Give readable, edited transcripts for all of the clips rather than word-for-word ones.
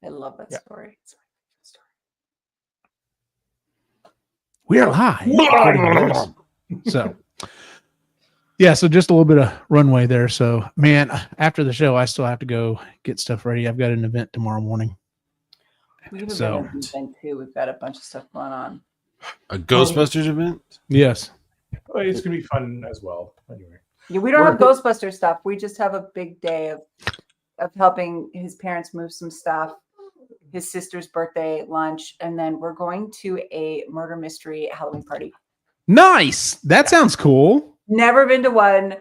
I love that story. It's We are live. So, yeah, so just a little bit of runway there. So, man, after the show, I still have to go get stuff ready. I've got an event tomorrow morning. We have an event too. We've got a bunch of stuff going on. A Ghostbusters event? Yes. Well, it's going to be fun as well. Anyway. Yeah, we don't have Ghostbuster stuff. We just have a big day of helping his parents move some stuff, his sister's birthday lunch, and then we're going to a murder mystery Halloween party. Nice. That sounds cool. Never been to one.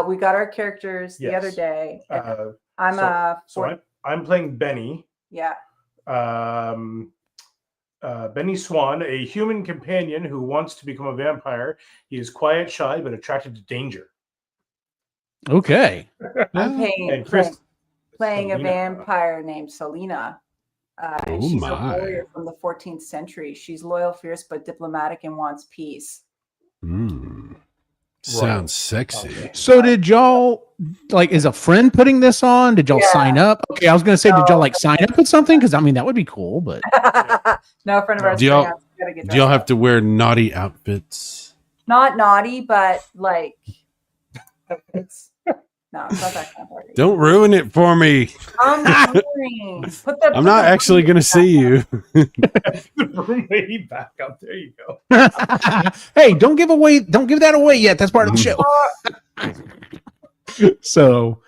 We got our characters the other day. I'm playing Benny. Yeah. Benny Swan, a human companion who wants to become a vampire. He is quiet, shy, but attracted to danger. Okay. I'm playing a vampire named Selena. She's a warrior from the 14th century. She's loyal, fierce, but diplomatic and wants peace. Sounds sexy. So did y'all, is a friend putting this on? Did y'all sign up? Okay, I was going to say, did y'all sign up with something? Because, that would be cool, but. No, a friend of ours. Do y'all have to wear naughty outfits? Not naughty, but it's... No, it's not that kind of party. Don't ruin it for me. I'm not actually going to see you. The broom lady back up. There you go. Hey, don't give that away yet. That's part of the show. So,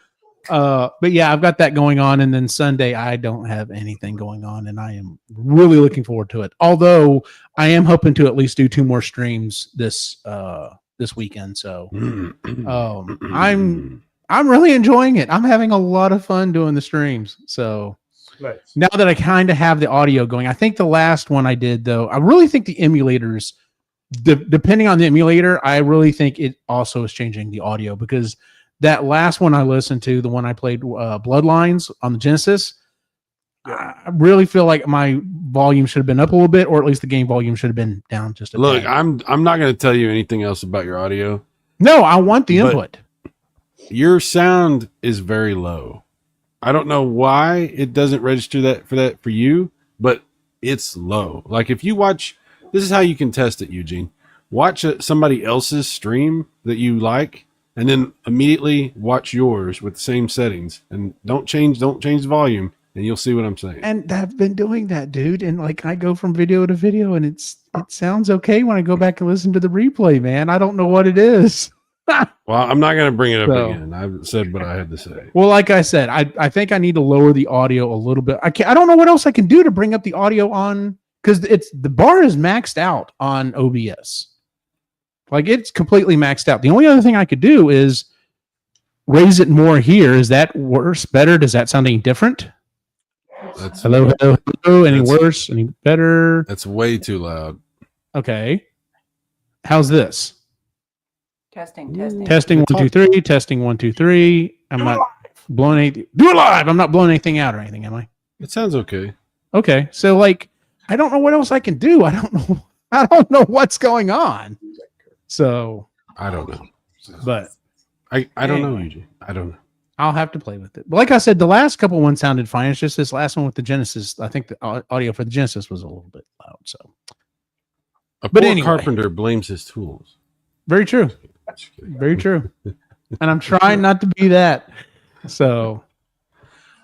but yeah, I've got that going on. And then Sunday, I don't have anything going on. And I am really looking forward to it. Although I am hoping to at least do 2 more streams this weekend. So I'm really enjoying it. I'm having a lot of fun doing the streams. So nice. Now that I kind of have the audio going, I think the last one I did, though, I really think the emulators, depending on the emulator, I really think it also is changing the audio, because that last one I listened to, the one I played, Bloodlines on the Genesis, I really feel like my volume should have been up a little bit, or at least the game volume should have been down just a bit. Look, I'm not going to tell you anything else about your audio. No, I want the input. Your sound is very low. I don't know why it doesn't register for you, but it's low. If you watch, this is how you can test it, Eugene. Watch somebody else's stream that you like, and then immediately watch yours with the same settings, and don't change the volume, and you'll see what I'm saying. And I've been doing that, dude. And I go from video to video, and it sounds okay when I go back and listen to the replay, man. I don't know what it is. Well, I'm not going to bring it up again. I've said what I had to say. Well, like I said, I think I need to lower the audio a little bit. I don't know what else I can do to bring up the audio on, because the bar is maxed out on OBS. It's completely maxed out. The only other thing I could do is raise it more here. Is that worse? Better? Does that sound any different? Hello. Any worse? Any better? That's way too loud. Okay. How's this? Testing. 1 2 3. Testing 1 2 3. I'm not blowing anything. Do it live. I'm not blowing anything out or anything, am I? It sounds okay. Okay, so I don't know what else I can do. I don't know what's going on. So I don't know. But I don't know, Eugene. I don't know. I'll have to play with it. But like I said, the last couple ones sounded fine. It's just this last one with the Genesis. I think the audio for the Genesis was a little bit loud. So, but anyway, carpenter blames his tools. Very true. Very true. And I'm trying not to be that. So,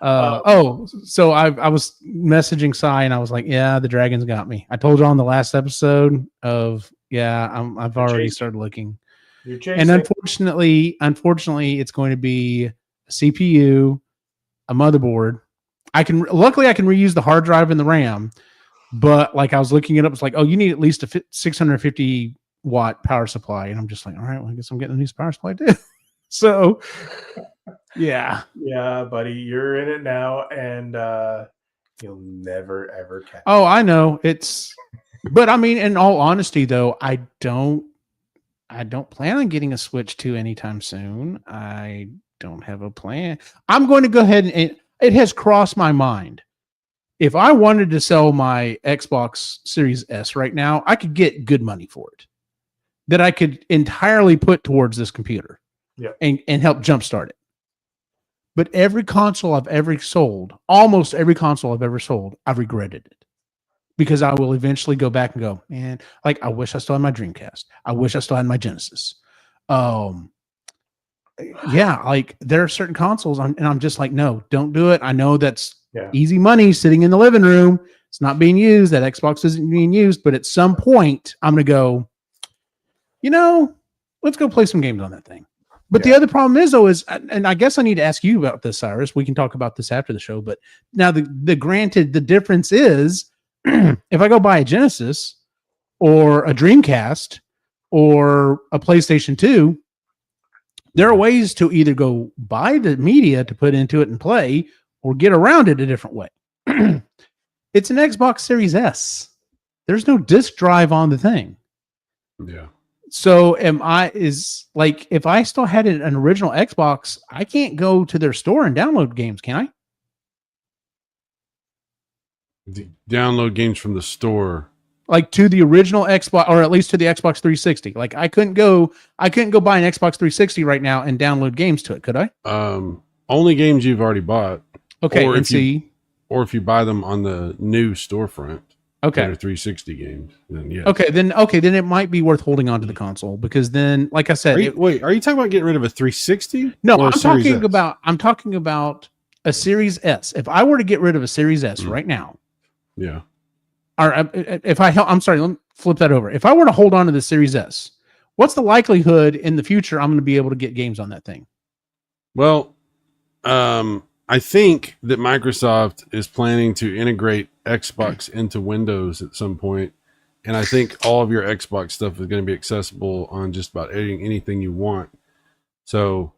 so I was messaging Sai, and I was like, yeah, the dragons got me. I told you on the last episode of, I've already started looking. And unfortunately, it's going to be a CPU, a motherboard. Luckily I can reuse the hard drive and the RAM, but I was looking it up. It's you need at least a 650 watt power supply, and I'm just all right, well, I guess I'm getting a new power supply too. So yeah, buddy, you're in it now, and you'll never ever catch it. I know but in all honesty though, I don't plan on getting a Switch 2 anytime soon. I don't have a plan. I'm going to go ahead and it has crossed my mind. If I wanted to sell my Xbox Series S right now, I could get good money for it that I could entirely put towards this computer and help jumpstart it. But every console I've ever sold, almost every console I've ever sold, I've regretted it. Because I will eventually go back and go, man, like I wish I still had my Dreamcast. I wish I still had my Genesis. Yeah, like there are certain consoles, and I'm just like, no, don't do it. I know that's easy money sitting in the living room. It's not being used. That Xbox isn't being used, but at some point, I'm gonna go, let's go play some games on that thing. But the other problem is, though, and I guess I need to ask you about this, Cyrus. We can talk about this after the show. But now, the difference is, if I go buy a Genesis or a Dreamcast or a PlayStation 2, there are ways to either go buy the media to put into it and play or get around it a different way. It's an Xbox Series S. There's no disk drive on the thing. Yeah. So if I still had an original Xbox, I can't go to their store and download games, can I? Download games from the store. Like to the original Xbox, or at least to the Xbox 360. Like I couldn't go buy an Xbox 360 right now and download games to it, could I? Only games you've already bought. Okay, or if you buy them on the new storefront. Okay. That are 360 games. Then yes. Okay, then it might be worth holding on to the console because then, like I said, are you talking about getting rid of a 360? No, I'm talking about a Series S. If I were to get rid of a Series S right now, yeah. Or I'm sorry, let me flip that over. If I were to hold on to the Series S, what's the likelihood in the future I'm going to be able to get games on that thing? Well, I think that Microsoft is planning to integrate Xbox into Windows at some point, and I think all of your Xbox stuff is going to be accessible on just about anything you want. So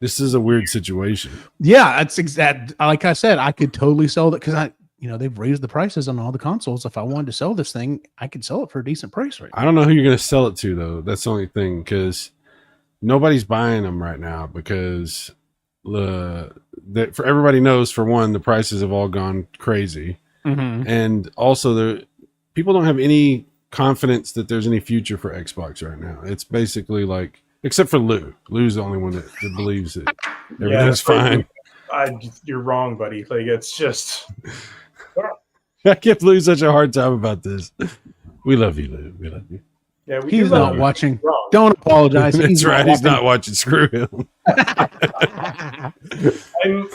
this is a weird situation. Yeah, that's exact. Like I said, I could totally sell that because they've raised the prices on all the consoles. If I wanted to sell this thing, I could sell it for a decent price right now. I don't know who you're going to sell it to, though. That's the only thing, because nobody's buying them right now because for everybody knows, for one, the prices have all gone crazy. Mm-hmm. And also people don't have any confidence that there's any future for Xbox right now. It's basically like, except for Lou. Lou's the only one that believes that everything's fine. You're wrong, buddy. Like, it's just... I give Lou such a hard time about this. We love you, Lou. We love you. Yeah, he's not watching. Don't apologize. That's right. He's not watching. Screw him.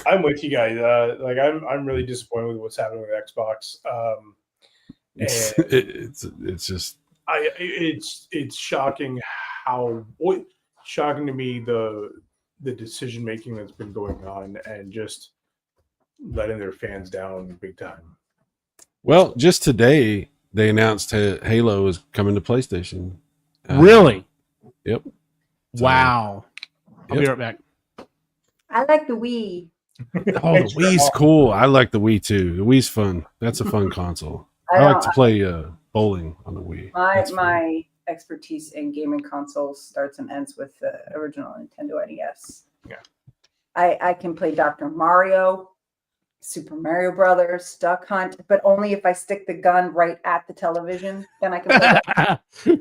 I'm with you guys. I'm really disappointed with what's happening with Xbox. It's just it's shocking shocking to me the decision making that's been going on and just letting their fans down big time. Well, just today they announced Halo is coming to PlayStation. Really? Yep. Wow. I'll be right back. I like the Wii. Oh, the Wii's cool. I like the Wii too. The Wii's fun. That's a fun console. I like to play bowling on the Wii. My expertise in gaming consoles starts and ends with the original Nintendo NES. Yeah. I can play Dr. Mario, Super Mario Brothers, Duck Hunt, but only if I stick the gun right at the television. Then I can play.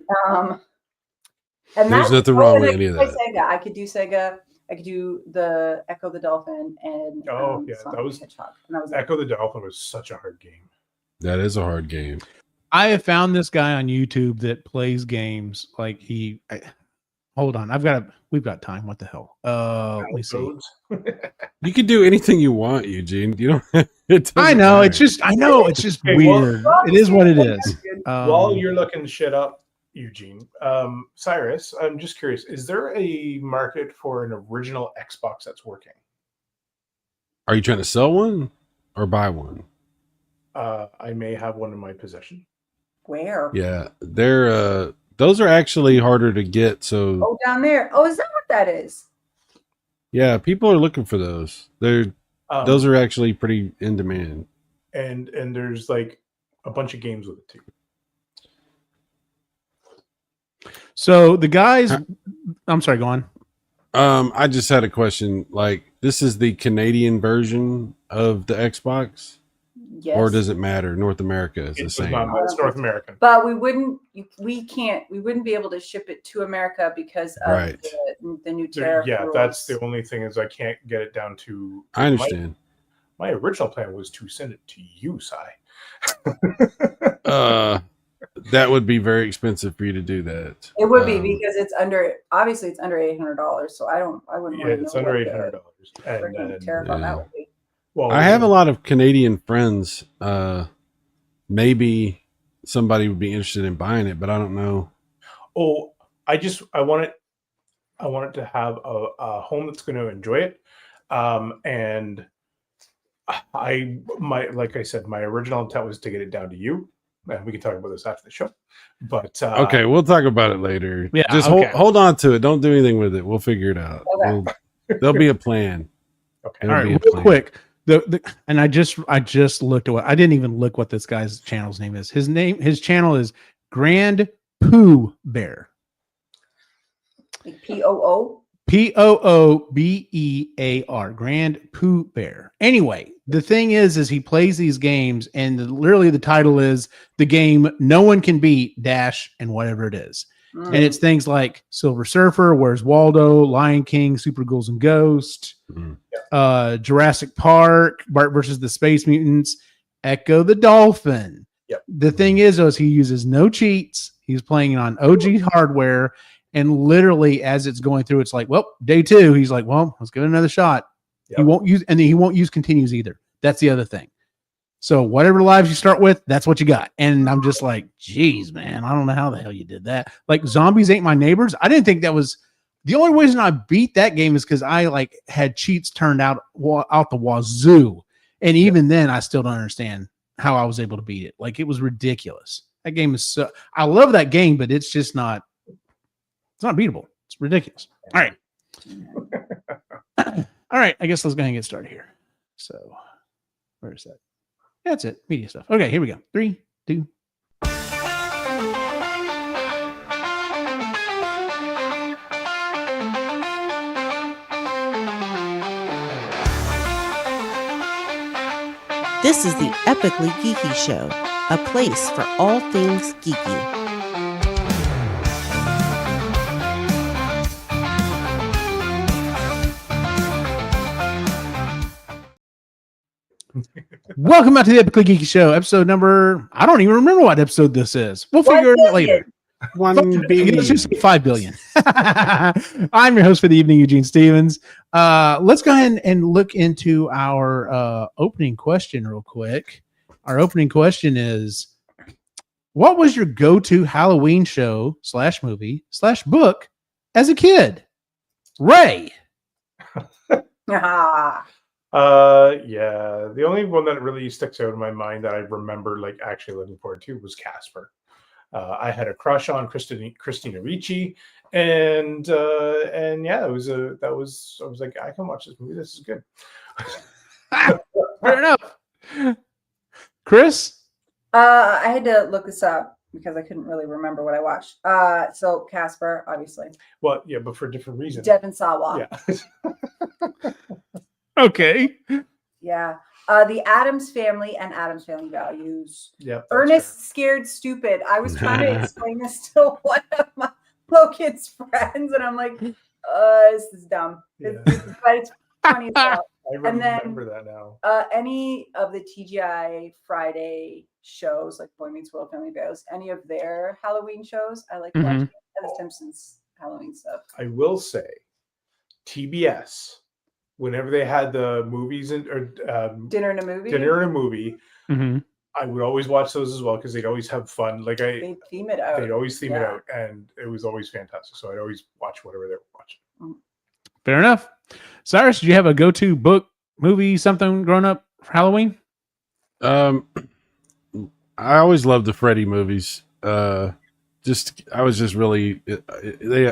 And there's nothing wrong with any of that. Sega. I could do Sega. I could do the Echo the Dolphin and that was Hedgehog. And that was Echo the Dolphin was such a hard game. That is a hard game. I have found this guy on YouTube that plays games like hold on. We've got time. What the hell? Let me see. You can do anything you want, Eugene. You don't. I know. Matter. It's just weird. Well, it is what it is. While you're looking shit up, Eugene, Cyrus, I'm just curious. Is there a market for an original Xbox that's working? Are you trying to sell one or buy one? I may have one in my possession. Where? Yeah, they're those are actually harder to get. So down there. Oh, is that what that is? Yeah, people are looking for those. Those are actually pretty in demand. And there's like a bunch of games with it too. So the guys, I'm sorry, go on. I just had a question. Like, this is the Canadian version of the Xbox. Yes. Or does it matter? North America is the It's same. it's North American. But we wouldn't be able to ship it to America because of Right. the new tariff Yeah, rules. that's the only thing is I can't get it down to. I understand. My original plan was to send it to you, Sai. That would be very expensive for you to do that. It would be because it's under $800. So I wouldn't. Yeah, it's under $800. And tariff on that would be. Well, I have a lot of Canadian friends. Maybe somebody would be interested in buying it, but I don't know. Oh, I want it to have a home that's going to enjoy it. And like I said, my original intent was to get it down to you, and we can talk about this after the show. But okay, we'll talk about it later. Yeah, just hold on to it. Don't do anything with it. We'll figure it out. Okay. There'll be a plan. Okay. All right, real quick. And I just looked at I didn't even look what this guy's channel's name is. His channel is Grand Pooh Bear. Like POO? POOBEAR. Grand Pooh Bear. Anyway, the thing is he plays these games, and literally the title is the game no one can beat dash and whatever it is. And it's things like Silver Surfer, Where's Waldo, Lion King, Super Ghouls and Ghosts, Jurassic Park, Bart versus the Space Mutants, Echo the Dolphin. Yep. The thing is, though, is he uses no cheats. He's playing on OG hardware, and literally as it's going through, it's like, well, day 2. He's like, well, let's give it another shot. Yep. He won't use continues either. That's the other thing. So whatever lives you start with, that's what you got. And I'm just like, geez, man, I don't know how the hell you did that. Like Zombies Ain't My Neighbors. I didn't think that was the only reason I beat that game is because I had cheats turned out the wazoo. And even then I still don't understand how I was able to beat it. Like it was ridiculous. That game is I love that game, but it's just not, it's not beatable. It's ridiculous. All right. All right. I guess let's go ahead and get started here. So where is that? That's it. Media stuff. Okay, here we go. 3, 2. This is the Epically Geeky Show, a place for all things geeky. Welcome back to the Epically Geeky Show, episode number. I don't even remember what episode this is. We'll figure it out later. 1 billion. Let's just say 5 billion. I'm your host for the evening, Eugene Stevens. Let's go ahead and look into our opening question real quick. Our opening question is, what was your go-to Halloween show / movie / book as a kid? Ray. Yeah, the only one that really sticks out in my mind that I remember like actually looking forward to was Casper. I had a crush on Christina Ricci, and yeah, I was like, I can watch this movie. This is good. Fair enough. Chris? I had to look this up because I couldn't really remember what I watched. So Casper, obviously. Well, yeah, but for different reasons. Devin Sawa. Yeah. Okay. Yeah. The Addams Family and Addams Family Values. Yeah. Ernest Scared Stupid. I was trying to explain this to one of my little kid's friends, and I'm like, this is dumb. Yeah. But it's funny as well. I remember that now. Any of the TGI Friday shows, like Boy Meets World, Family Values, any of their Halloween shows, I like watching. And the Simpsons Halloween stuff. I will say, TBS, whenever they had the movies or Dinner in a Movie. I would always watch those as well because they'd always have fun. Like they'd theme it out. They'd always theme it out, and it was always fantastic. So I'd always watch whatever they were watching. Fair enough. Cyrus, did you have a go-to book, movie, something growing up for Halloween? I always loved the Freddy movies. I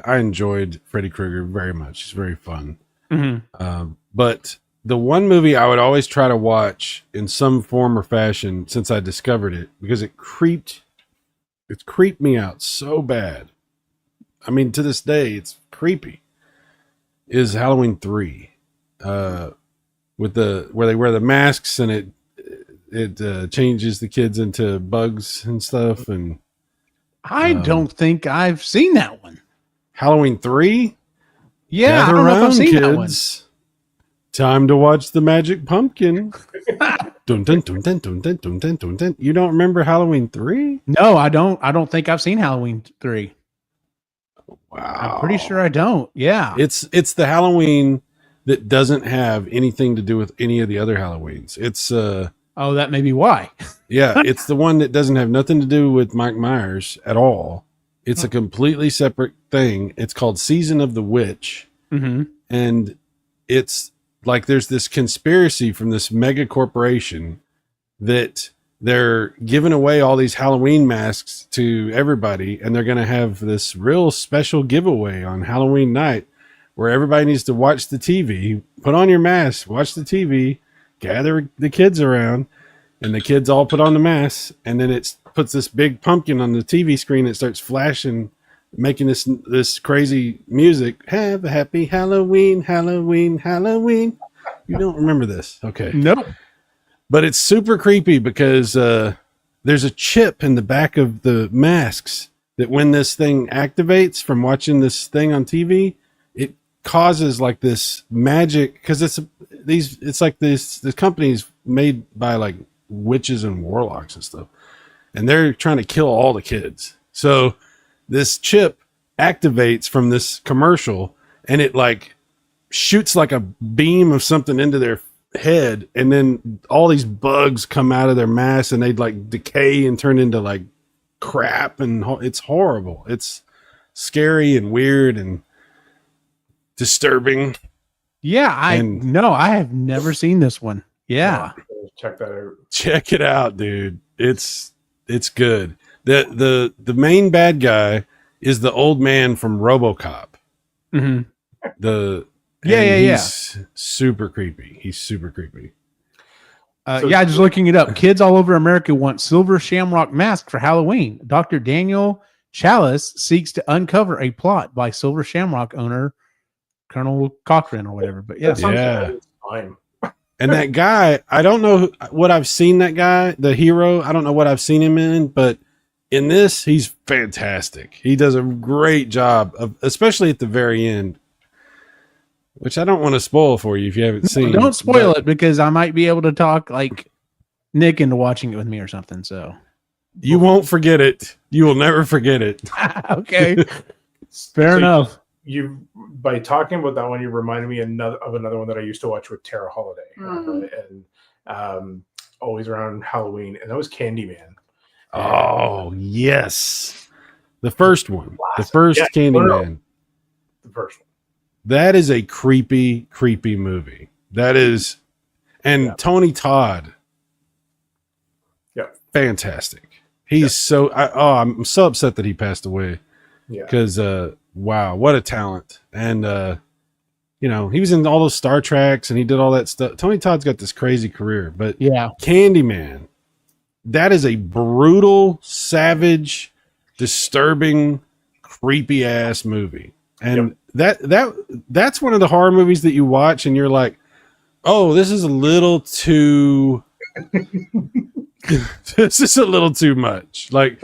enjoyed Freddy Krueger very much. It's very fun. But the one movie I would always try to watch in some form or fashion since I discovered it, because it creeped me out so bad. I mean, to this day, it's creepy. Is Halloween 3, with where they wear the masks and it changes the kids into bugs and stuff. And I don't think I've seen that one. Halloween 3. Yeah, Gather I don't know if I've around, seen that one. kids. Time to watch the Magic Pumpkin. Dun, dun, dun, dun, dun, dun, dun, dun, dun, dun. You don't remember Halloween 3? No, I don't. I don't think I've seen Halloween 3. Wow. I'm pretty sure I don't. Yeah. It's the Halloween that doesn't have anything to do with any of the other Halloweens. It's Oh, that may be why. yeah, it's the one that doesn't have nothing to do with Mike Myers at all. It's a completely separate thing. It's called Season of the Witch. Mm-hmm. And it's like there's this conspiracy from this mega corporation that they're giving away all these Halloween masks to everybody, and they're going to have this real special giveaway on Halloween night where everybody needs to watch the TV, put on your mask, watch the TV, gather the kids around, and the kids all put on the masks, and then it puts this big pumpkin on the TV screen that starts flashing, making this crazy music. Have a happy Halloween, Halloween, Halloween. You don't remember this? Okay. Nope. But it's super creepy because there's a chip in the back of the masks that when this thing activates from watching this thing on TV, it causes like this magic, because it's like this company's made by like witches and warlocks and stuff, and they're trying to kill all the kids. So this chip activates from this commercial, and it like shoots like a beam of something into their head, and then all these bugs come out of their mask, and they'd like decay and turn into like crap, and it's horrible. It's scary and weird and disturbing. Yeah, I have never seen this one. Yeah. Check that out. Check it out, dude. It's good. The main bad guy is the old man from RoboCop. Mm-hmm. He's super creepy. He's super creepy. Just looking it up. Kids all over America want silver shamrock mask for Halloween. Dr. Daniel Chalice seeks to uncover a plot by silver shamrock owner Colonel Cochran or whatever. But yeah. Fine. And that guy, I don't know what I've seen that guy, the hero. I don't know what I've seen him in, but in this, he's fantastic. He does a great job of, especially at the very end, which I don't want to spoil for you if you haven't seen. Don't spoil it, because I might be able to talk like Nick into watching it with me or something. So you won't forget it. You will never forget it. Okay. Fair enough. You by talking about that one, you reminded me of another one that I used to watch with Tara Holiday, and always around Halloween, and that was Candyman. Oh yes, the first one, Classic. the first Candyman. No. The first one. That is a creepy movie. That is, and Tony Todd. Yeah, fantastic. He's I'm so upset that he passed away. Yeah, because wow, what a talent. And he was in all those Star Treks, and he did all that stuff. Tony Todd's got this crazy career, but Candyman, that is a brutal, savage, disturbing, creepy ass movie. And that's one of the horror movies that you watch and you're like, oh, this is a little too this is a little too much. Like,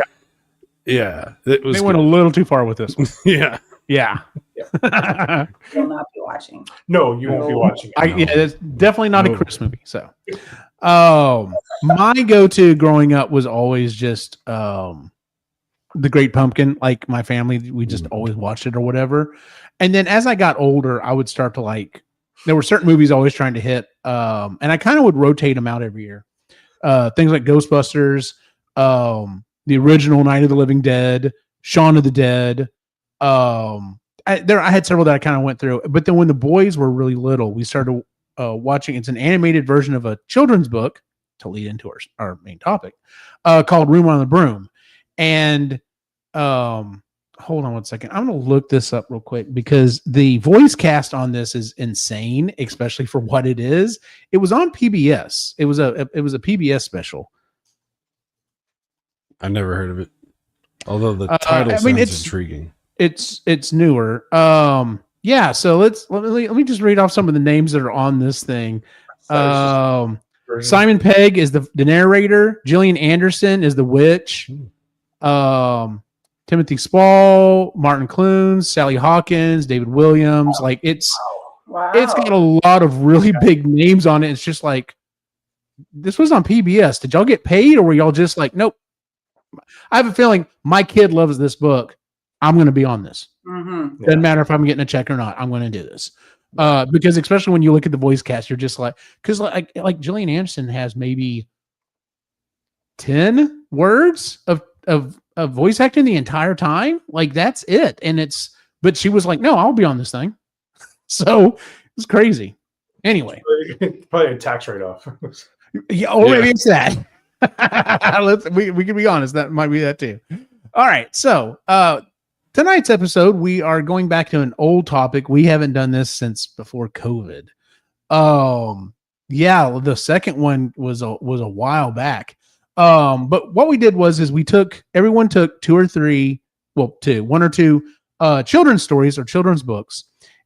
yeah, it was. They went a little too far with this one. Yeah. You'll not be watching. No, you won't be watching. It's definitely not a Chris movie. So, my go-to growing up was always just The Great Pumpkin. Like my family, we just always watched it or whatever. And then as I got older, I would start to like. There were certain movies always trying to hit, and I kind of would rotate them out every year. Things like Ghostbusters, the original Night of the Living Dead, Shaun of the Dead. I had several that I kind of went through, but then when the boys were really little, we started watching. It's an animated version of a children's book to lead into our main topic, called Room on the Broom. And hold on one second. I'm going to look this up real quick because the voice cast on this is insane, especially for what it is. It was on PBS. It was a PBS special. I've never heard of it. Although the title sounds intriguing. It's newer. So let me just read off some of the names that are on this thing. Simon Pegg is the narrator. Gillian Anderson is the witch. Timothy Spall, Martin Clunes, Sally Hawkins, David Williams. Like it's got a lot of really big names on it. It's just like, this was on PBS. Did y'all get paid, or were y'all just like, nope? I have a feeling my kid loves this book. I'm going to be on this. Mm-hmm. Doesn't matter if I'm getting a check or not. I'm going to do this. Because especially when you look at the voice cast, you're just like, because like Gillian Anderson has maybe 10 words of voice acting the entire time. Like that's it. But she was like, no, I'll be on this thing. So it's crazy. Anyway, probably a tax write-off. Yeah, or maybe it's that. We can be honest. That might be that too. All right. So tonight's episode, we are going back to an old topic. We haven't done this since before COVID. Yeah, the second one was a while back. But what we did was everyone took one or two children's stories or children's books,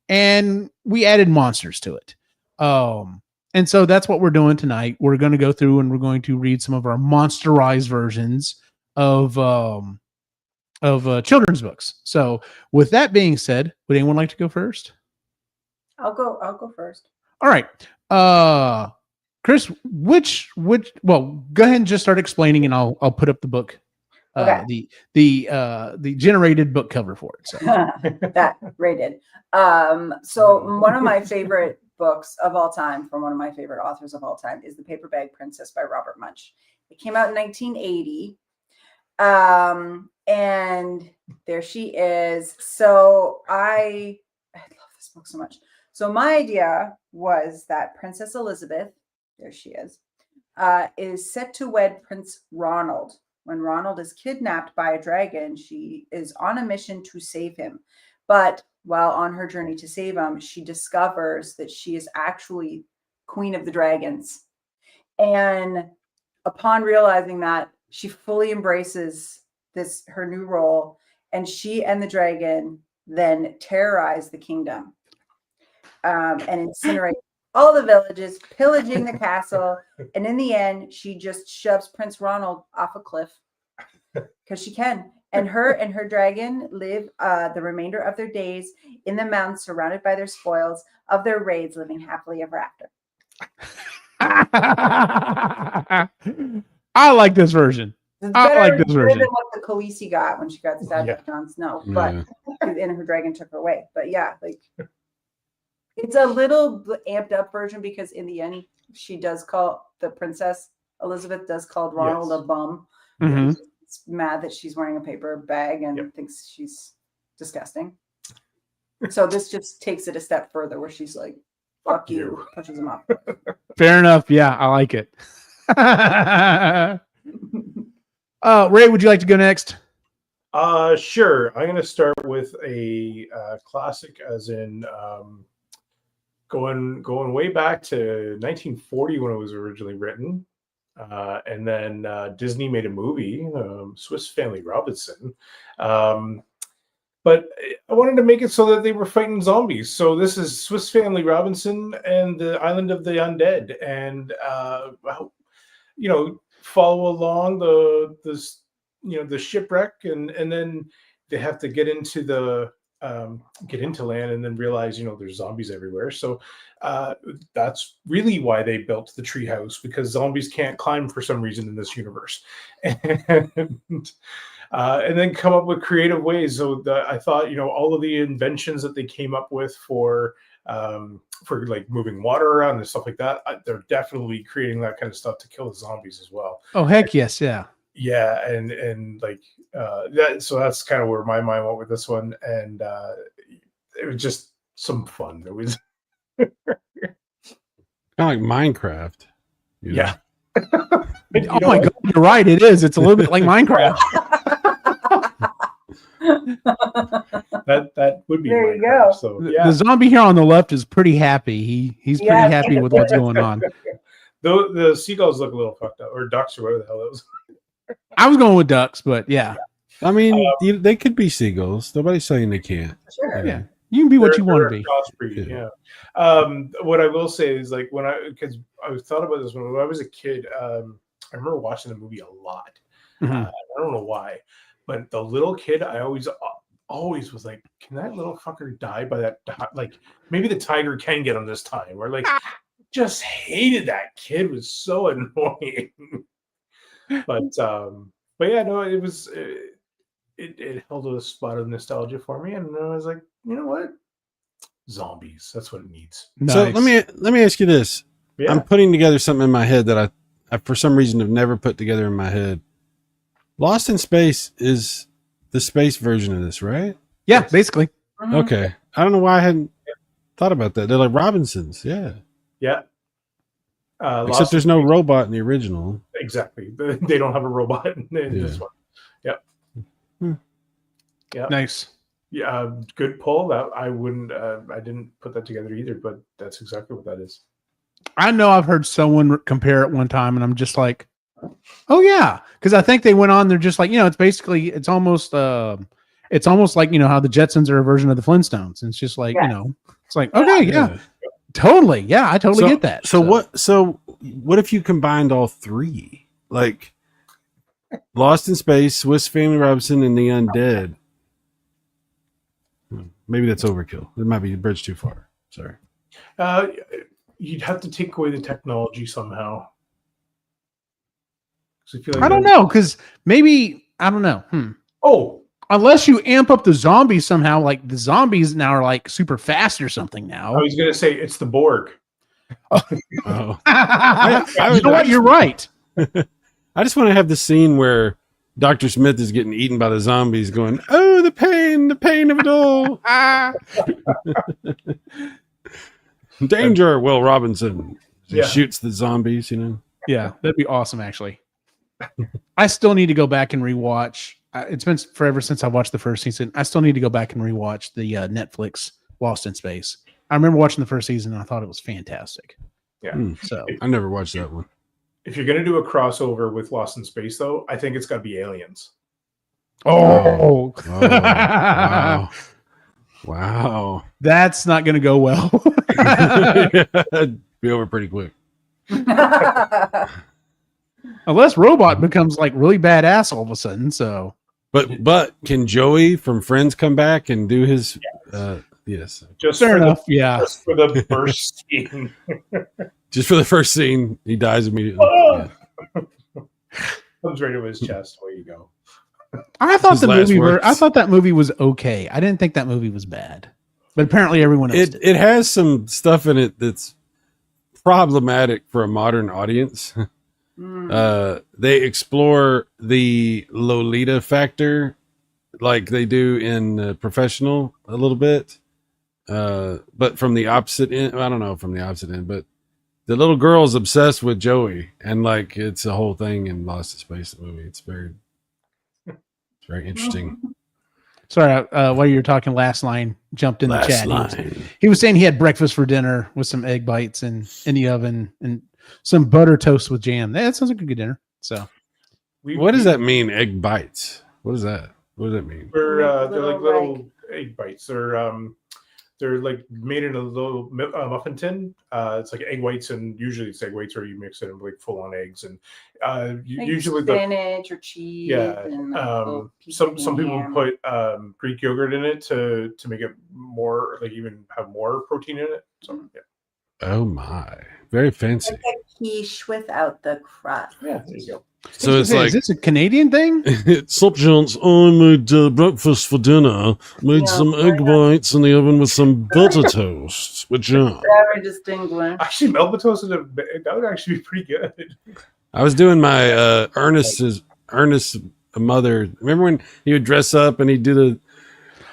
and we added monsters to it. And so that's what we're doing tonight. We're going to go through and we're going to read some of our monsterized versions of children's books. So with that being said, would anyone like to go first? I'll go first. All right. Chris, well, go ahead and just start explaining and I'll put up the book. Okay. The generated book cover for it. So that rated. So one of my favorite books of all time from one of my favorite authors of all time is The Paper Bag Princess by Robert Munsch. It came out in 1980. And there she is. So I love this book so much. So my idea was that Princess Elizabeth, there she is set to wed Prince Ronald. When Ronald is kidnapped by a dragon, she is on a mission to save him. But while on her journey to save him, she discovers that she is actually Queen of the Dragons. And upon realizing that, she fully embraces her new role, and she and the dragon then terrorize the kingdom and incinerate all the villages, pillaging the castle. And in the end, she just shoves Prince Ronald off a cliff because she can. And her dragon live the remainder of their days in the mountains, surrounded by their spoils of their raids, living happily ever after. I like this version. It's I like this better version than what the Khaleesi got when she got stabbed by Jon Snow, but and her dragon took her away. But yeah, like it's a little amped up version because in the end, she does call the Princess Elizabeth does call Ronald a bum. Mm-hmm. He's mad that she's wearing a paper bag and thinks she's disgusting. So this just takes it a step further, where she's like, "Fuck you," pushes him up. Fair enough. Yeah, I like it. Ray, would you like to go next? Sure. I'm going to start with a classic, as in going way back to 1940 when it was originally written, and then Disney made a movie, Swiss Family Robinson. But I wanted to make it so that they were fighting zombies. So this is Swiss Family Robinson and the Island of the Undead, and follow along the shipwreck, and then they have to get into land, and then realize there's zombies everywhere. So that's really why they built the treehouse, because zombies can't climb for some reason in this universe, and then come up with creative ways. So I thought all of the inventions that they came up with for like moving water around and stuff like that, they're definitely creating that kind of stuff to kill the zombies as well. Oh heck yes, yeah. Yeah, and like that. So that's kind of where my mind went with this one, and it was just some fun. It was kind of like Minecraft. Yeah. Oh my God, you're right. It is. It's a little bit like Minecraft. that would be there. You Minecraft. go. So yeah, the zombie here on the left is pretty happy. He's pretty happy with what's going on. The seagulls look a little fucked up, or ducks, or whatever the hell it was. I was going with ducks, but yeah. I mean, they could be seagulls. Nobody's saying they can't. Sure. Yeah. You can be what you want to be. Crossbreed, yeah. What I will say is like because I thought about this when I was a kid. I remember watching the movie a lot. I don't know why, but the little kid, I always was like, can that little fucker die by that? Like maybe the tiger can get him this time, or like just hated that kid. Was so annoying. But yeah, no, it was. It held a spot of nostalgia for me, and I was like, you know what, zombies. That's what it needs. Nice. So let me ask you this. Yeah. I'm putting together something in my head that I for some reason have never put together in my head. Lost in Space is the space version of this, right? Yeah, basically. Okay. I don't know why I hadn't thought about that. They're like Robinsons, yeah. Yeah. Except there's no robot in the original. Exactly. They don't have a robot in this one. Yep. Yeah. Nice. Yeah. Good pull. That I wouldn't. I didn't put that together either, but that's exactly what that is. I know I've heard someone compare it one time, and I'm just like, oh yeah, because I think they went on. They're just like, it's basically, it's almost like how the Jetsons are a version of the Flintstones. And it's just like it's like okay, yeah. Totally, yeah, I totally get that. So what if you combined all three, like Lost in Space, Swiss Family Robinson, and the Undead? Maybe that's overkill. It might be a bridge too far. Sorry. You'd have to take away the technology somehow. I don't know, because maybe I don't know. Oh, unless you amp up the zombies somehow, like the zombies now are like super fast or something now. I was gonna say it's the Borg. Oh. You know what? You're right. I just want to have the scene where Dr. Smith is getting eaten by the zombies, going, "Oh, the pain of it all." Danger, Will Robinson. He shoots the zombies, Yeah, that'd be awesome, actually. I still need to go back and rewatch. It's been forever since I watched the first season. I still need to go back and rewatch the Netflix Lost in Space. I remember watching the first season, and I thought it was fantastic. Yeah. So I never watched that one. If you're gonna do a crossover with Lost in Space, though, I think it's got to be Aliens. Oh, wow. That's not going to go well. Be over pretty quick. Unless Robot becomes like really badass all of a sudden. So, but can Joey from Friends come back and do his? Yes, just fair enough. Just for the first scene. Just for the first scene, he dies immediately. Comes right to his chest. Away you go. I thought that movie was okay. I didn't think that movie was bad, but apparently everyone else did. It has some stuff in it that's problematic for a modern audience. They explore the Lolita factor like they do in Professional a little bit, but from the opposite end. I don't know from the opposite end, but the little girl's obsessed with Joey, and like it's a whole thing in Lost in Space, the movie. It's very interesting. Sorry, while you were talking, Last Line jumped in the chat. He was saying he had breakfast for dinner with some egg bites in the oven and some butter toast with jam. That sounds like a good dinner. So, what does that mean? Egg bites? What is that? What does that mean? They're like little egg bites. They're like made in a little muffin tin. It's like egg whites, and usually it's egg whites, or you mix it in like full on eggs, and usually spinach or cheese. Yeah, and some people put Greek yogurt in it to make it more like even have more protein in it. So yeah. Oh my, very fancy. Like a quiche without the crust. Yeah, there you go. So it's like, is this a Canadian thing? Sup, gents, I made breakfast for dinner. Made some egg whites in the oven with some butter toast with jam. Very distinguished. Actually, Melba toast that would actually be pretty good. I was doing my Ernest's mother. Remember when he would dress up and he'd do the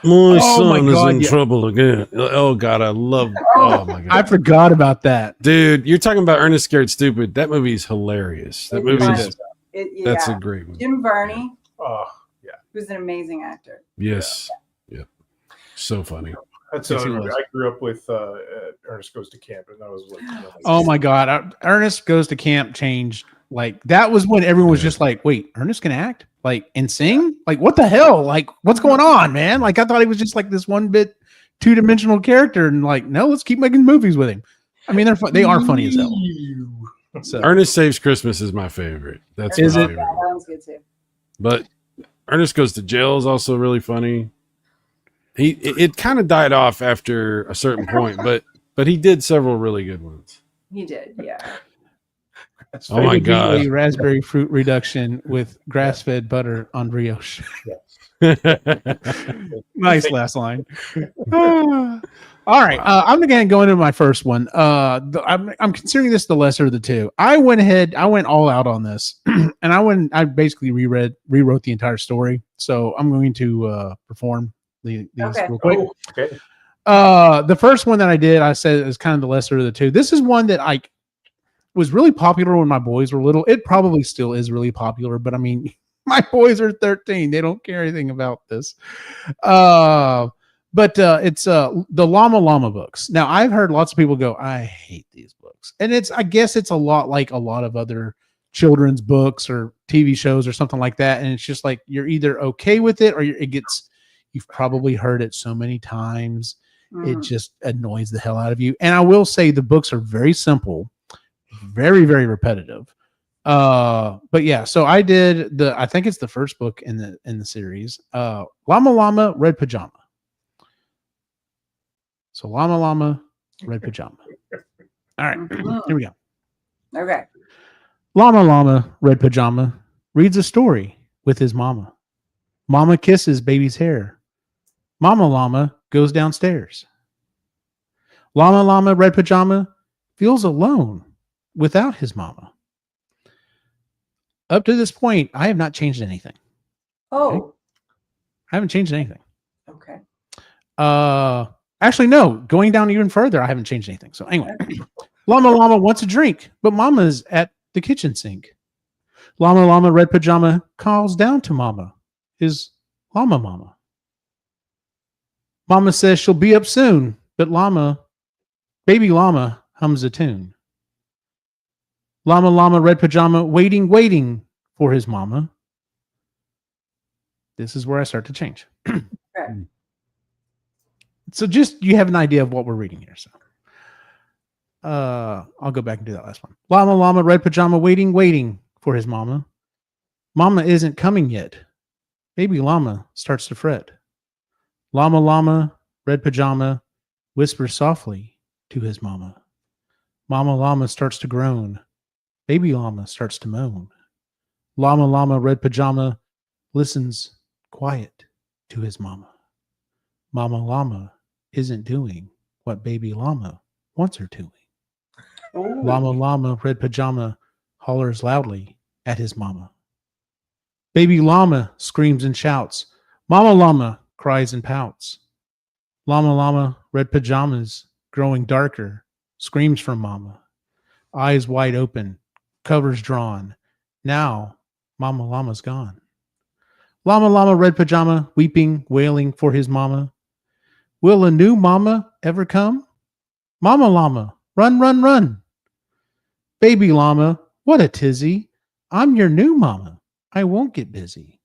"My son is in trouble again"? Oh God, I love. Oh my God, I forgot about that, dude. You're talking about Ernest Scared Stupid. That movie's hilarious. That movie is. That's a great one. Jim Varney. Oh yeah, who's an amazing actor. Yes, yeah, so funny. That's I grew up with Ernest Goes to Camp, and that was like. Oh my God, Ernest Goes to Camp changed. Like that was when everyone was just like, "Wait, Ernest can act like and sing? Like what the hell? Like what's going on, man?" Like I thought he was just like this one bit two-dimensional character, and like, no, let's keep making movies with him. I mean, they are funny as hell. So Ernest Saves Christmas is my favorite. That's Is my it? favorite. That one's good too. But Ernest Goes to Jail is also really funny. It kind of died off after a certain point, but he did several really good ones. He did, yeah. Oh my god! A raspberry fruit reduction with grass-fed butter on brioche. Nice last line. All right, I'm going to go into my first one. I'm considering this the lesser of the two. I went all out on this, and I basically rewrote the entire story. So I'm going to perform these real quick. Oh, okay. The first one that I did, I said is kind of the lesser of the two. This is one that I was really popular when my boys were little. It probably still is really popular, but I mean, my boys are 13. They don't care anything about this. But it's the Llama books. Now, I've heard lots of people go, I hate these books. And I guess it's a lot like a lot of other children's books or TV shows or something like that. And it's just like, you're either okay with it or you've probably heard it so many times. It just annoys the hell out of you. And I will say the books are very simple, very, very repetitive. But yeah, so I did I think it's the first book in the series, Llama, Red Pajama. So Llama, Red Pajama. All right, here we go. Okay. Llama, Red Pajama reads a story with his mama. Mama kisses baby's hair. Mama Llama goes downstairs. Llama, Red Pajama feels alone without his mama. Up to this point, I have not changed anything. Oh. Okay? I haven't changed anything. Okay. Actually, no. Going down even further, I haven't changed anything. So anyway, Llama wants a drink, but Mama's at the kitchen sink. Llama, Red Pajama calls down to Mama, his Llama mama. Mama says she'll be up soon, but baby Llama hums a tune. Llama, Red Pajama, waiting for his mama. This is where I start to change. Okay. So just you have an idea of what we're reading here. So I'll go back and do that last one. Llama, Red Pajama, waiting for his mama. Mama isn't coming yet. Baby Llama starts to fret. Llama, Red Pajama, whispers softly to his mama. Mama Llama starts to groan. Baby Llama starts to moan. Llama, Red Pajama listens quiet to his mama. Mama Llama isn't doing what baby Llama wants her doing. Ooh. Llama, Red Pajama hollers loudly at his mama. Baby Llama screams and shouts. Mama Llama cries and pouts. Llama, Red Pajamas growing darker, screams from mama. Eyes wide open, covers drawn. Now, Mama Llama's gone. Llama, Red Pajama, weeping, wailing for his mama. Will a new mama ever come? Mama Llama, run. Baby Llama, what a tizzy. I'm your new mama. I won't get busy.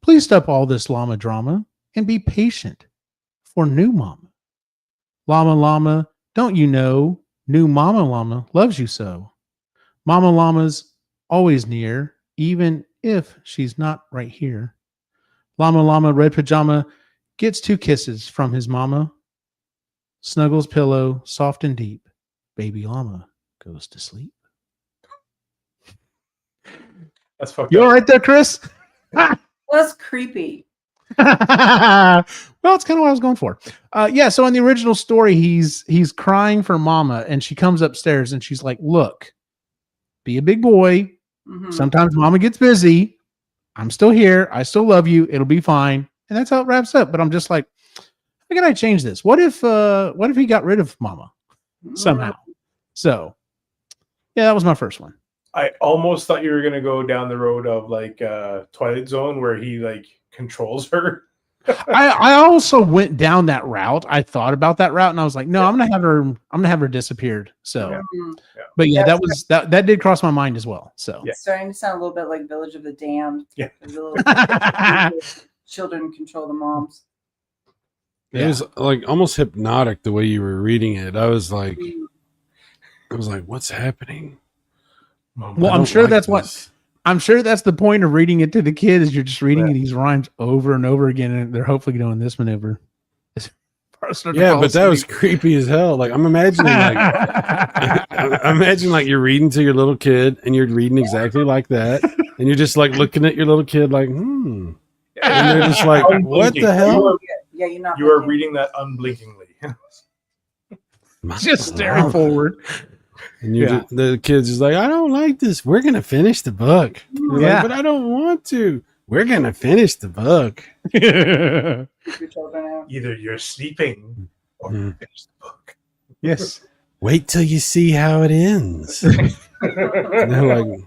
Please stop all this llama drama and be patient for new mama. Llama, don't you know new Mama Llama loves you so? Mama Llama's always near, even if she's not right here. Llama, Red Pajama gets 2 kisses from his mama. Snuggles pillow, soft and deep. Baby Llama goes to sleep. That's fucked You up. all right there, Chris? That's creepy. Well, it's kind of what I was going for. Yeah, so in the original story, he's crying for mama, and she comes upstairs and she's like, look, be a big boy. Mhm. Sometimes mama gets busy. I'm still here. I still love you. It'll be fine. And that's how it wraps up. But I'm just like, how can I change this? What if he got rid of mama somehow? So yeah, that was my first one. I almost thought you were gonna go down the road of like Twilight Zone where he like controls her. I also went down that route. I thought about that route and I was like, no, I'm gonna have her disappeared. So Mhm. but yeah, That's that did cross my mind as well. So Yeah. It's starting to sound a little bit like Village of the Damned. Yeah. The little children control the moms. It was like almost hypnotic the way you were reading it. I was like, what's happening? Well, I'm sure that's the point of reading it to the kid is you're just reading these rhymes over and over again, and they're hopefully doing this maneuver. Yeah, but that was creepy as hell. Like I'm imagining I imagine like you're reading to your little kid and you're reading exactly like that. And you're just like looking at your little kid like, And they're just like, what the hell? Yeah, you're not. You are reading that unblinkingly. Just staring forward. And the kid's just like, I don't like this. We're going to finish the book. You're like, but I don't want to. We're going to finish the book. Either you're sleeping or you finish the book. Yes. Wait till you see how it ends. And they're like,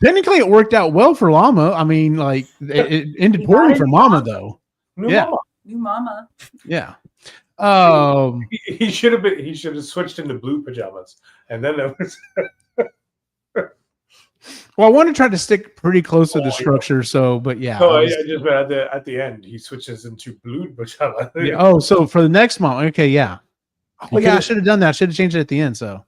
technically, it worked out well for Llama. I mean, like it ended poorly for Mama, though. New Mama. Yeah. He should have switched into blue pajamas, and then there was. Well, I want to try to stick pretty close to the structure. So, but yeah. No, I just at the end he switches into blue pajamas. Yeah, oh, so for the next month, okay, yeah. Oh yeah, I should have done that. I should have changed it at the end. So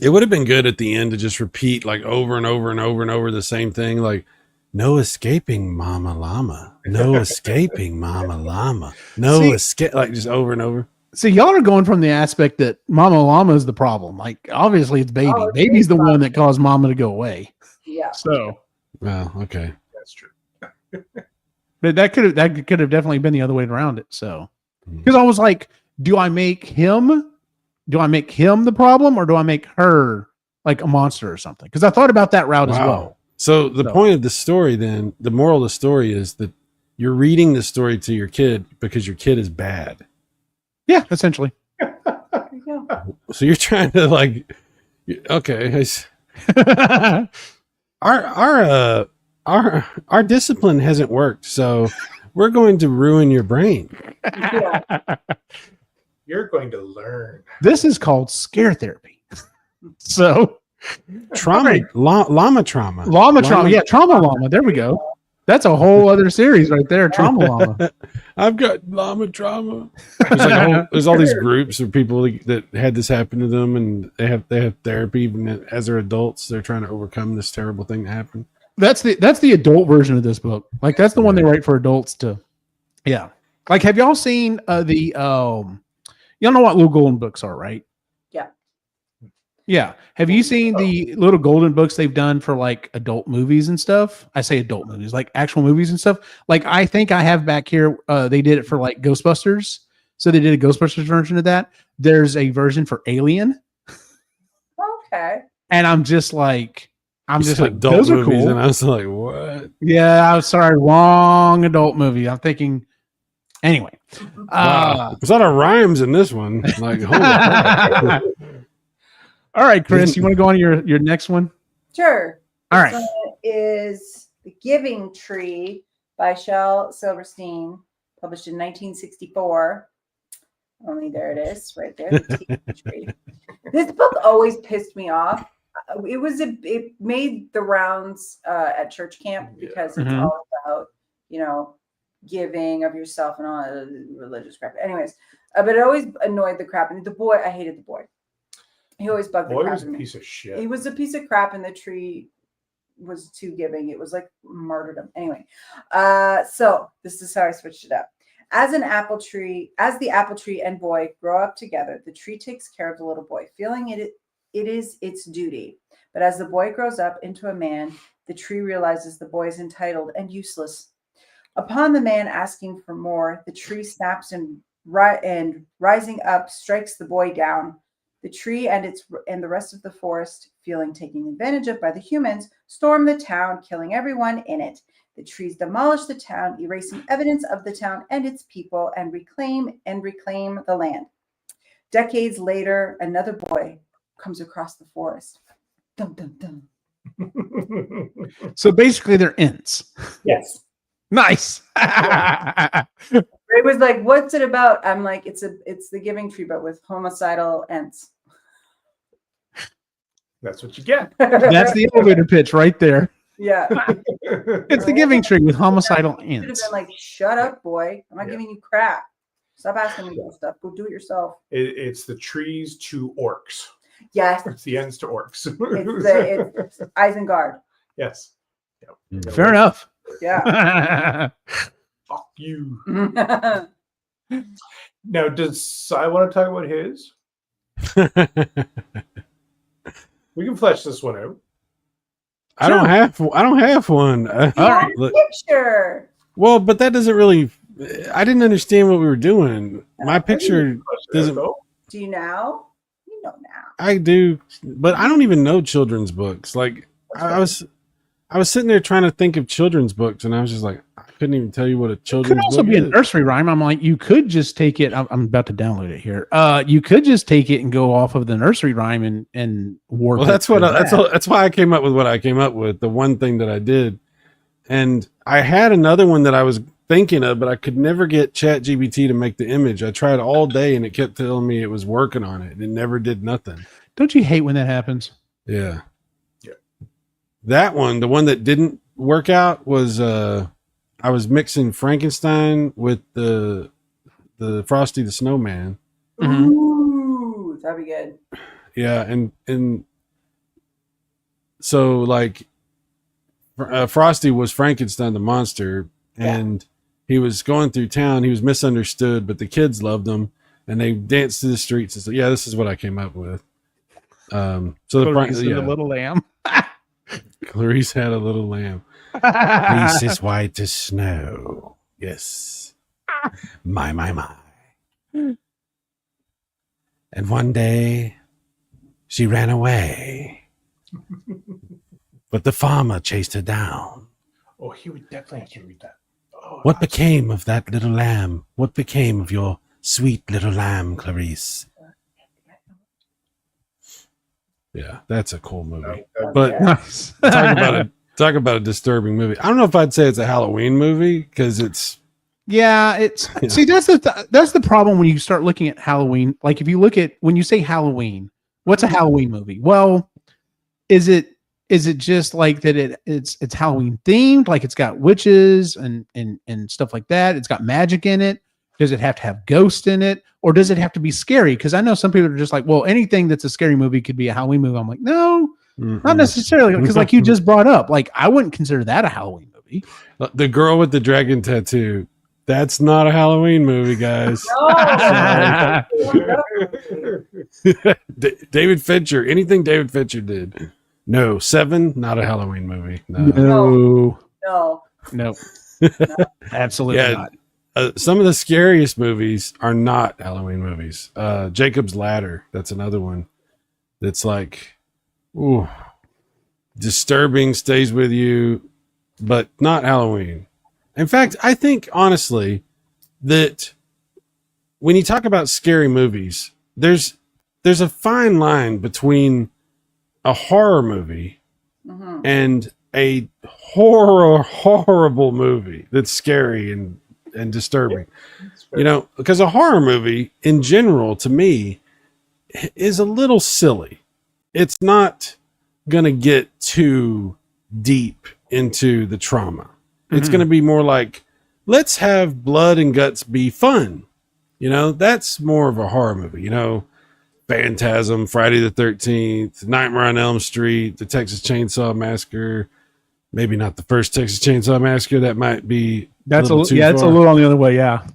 it would have been good at the end to just repeat like over and over and over and over the same thing, like no escaping Mama Llama, no escaping Mama Llama, no escape, like just over and over. See, y'all are going from the aspect that Mama Llama is the problem. Like obviously it's Baby. Baby's the one that caused Mama to go away. Yeah. So well, okay, that's true. But that could have definitely been the other way around it. So because I was like, do I make him the problem or do I make her like a monster or something? Because I thought about that route as well. So the point of the story, then, the moral of the story is that you're reading the story to your kid because your kid is bad. Yeah, essentially. So you're trying to like, okay, our discipline hasn't worked, so we're going to ruin your brain. You're going to learn. This is called scare therapy. So trauma, llama trauma. Yeah, trauma llama. There we go. That's a whole other series right there. Trauma llama. I've got llama trauma. There's all these groups of people that had this happen to them, and they have therapy. Even as they're adults, they're trying to overcome this terrible thing that happened. That's the adult version of this book. Like that's the one they write for adults to. Yeah. Like, have y'all seen y'all know what Little Golden books are, right? Yeah. Yeah. Have you seen the Little Golden books they've done for like adult movies and stuff? I say adult movies, like actual movies and stuff. Like I think I have back here, they did it for like Ghostbusters. So they did a Ghostbusters version of that. There's a version for Alien. Okay. And I'm just like, adult those are movies, cool. And I was like, what? Yeah, I'm sorry, wrong adult movie. I'm thinking, anyway. Wow. There's a lot of rhymes in this one. Like, hold on. All right, Chris, you want to go on to your next one? Sure. All right. This one is The Giving Tree by Shel Silverstein, published in 1964. Only there it is, right there. The Giving Tree. This book always pissed me off. It made the rounds at church camp because it's all about, giving of yourself and all religious crap. Anyways, but it always annoyed the crap. And I hated the boy. He always bugged the crap. Boy was a me. piece of shit. He was a piece of crap, and the tree was too giving. It was like martyrdom. Anyway, so this is how I switched it up. As the apple tree and boy grow up together, the tree takes care of the little boy, feeling it is its duty. But as the boy grows up into a man, the tree realizes the boy is entitled and useless. Upon the man asking for more, the tree snaps and rising up strikes the boy down. The tree and the rest of the forest, feeling taken advantage of by the humans, storm the town, killing everyone in it. The trees demolish the town, erasing evidence of the town and its people, and reclaim the land. Decades later, another boy comes across the forest. Dum, dum, dum. So basically, they're ents. Yes. Nice. It was like, what's it about? I'm like, it's the Giving Tree, but with homicidal ents. That's what you get. That's the elevator pitch right there. Yeah. It's the Giving Tree with homicidal ents. Should have been like, shut up, boy. I'm not giving you crap. Stop asking me that stuff. Go do it yourself. It's the trees to orcs. Yes. It's the ends to orcs. It's Isengard. Yes. Yep. Fair enough. Yeah. Fuck you. Now, does I want to talk about his? We can flesh this one out. I don't have one. All right. Picture. Well, but that doesn't really. I didn't understand what we were doing. My picture doesn't. Do you now? You know now. I do, but I don't even know children's books. Like I was sitting there trying to think of children's books, and I was just like, I couldn't even tell you what a children's book is. It could also be a nursery rhyme. I'm like, you could just take it. I'm about to download it here. You could just take it and go off of the nursery rhyme and work. Well, that's why I came up with what I came up with. The one thing that I did, and I had another one that I was thinking of, but I could never get ChatGPT to make the image. I tried all day, and it kept telling me it was working on it, and it never did nothing. Don't you hate when that happens? Yeah. That one, the one that didn't work out was I was mixing Frankenstein with the Frosty the Snowman. Ooh, that'd be good. Yeah, and so like Frosty was Frankenstein the monster, and he was going through town. He was misunderstood, but the kids loved him, and they danced through the streets. And so, yeah, this is what I came up with. So Clarice the little lamb. Clarice had a little lamb. Clarice is white as snow. Yes. My. And one day she ran away. But the farmer chased her down. Oh, he would definitely have to read that. Oh, what became of that little lamb? What became of your sweet little lamb, Clarice? Yeah, that's a cool movie. But talk about a disturbing movie. I don't know if I'd say it's a Halloween movie because it's. Yeah, it's see that's the problem when you start looking at Halloween. Like if you look at when you say Halloween, what's a Halloween movie? Well, is it just like that? It's Halloween themed, like it's got witches and stuff like that. It's got magic in it. Does it have to have ghosts in it, or does it have to be scary? Because I know some people are just like, well, anything that's a scary movie could be a Halloween movie. I'm like, no, not necessarily. Because like you just brought up, like I wouldn't consider that a Halloween movie. The girl with the dragon tattoo. That's not a Halloween movie, guys. David Fincher. Anything David Fincher did. No. Seven, not a Halloween movie. No. No. Absolutely not. Some of the scariest movies are not Halloween movies. Jacob's Ladder. That's another one. That's like, ooh, disturbing, stays with you, but not Halloween. In fact, I think honestly that when you talk about scary movies, there's a fine line between a horror movie and a horrible movie that's scary and disturbing. You know, because a horror movie in general to me is a little silly. It's not going to get too deep into the trauma. It's going to be more like, let's have blood and guts be fun. You know, that's more of a horror movie. You know, Phantasm, Friday the 13th, Nightmare on Elm Street, the Texas Chainsaw Massacre. Maybe not the first Texas Chainsaw Massacre. That might be it's a little on the other way. Yeah.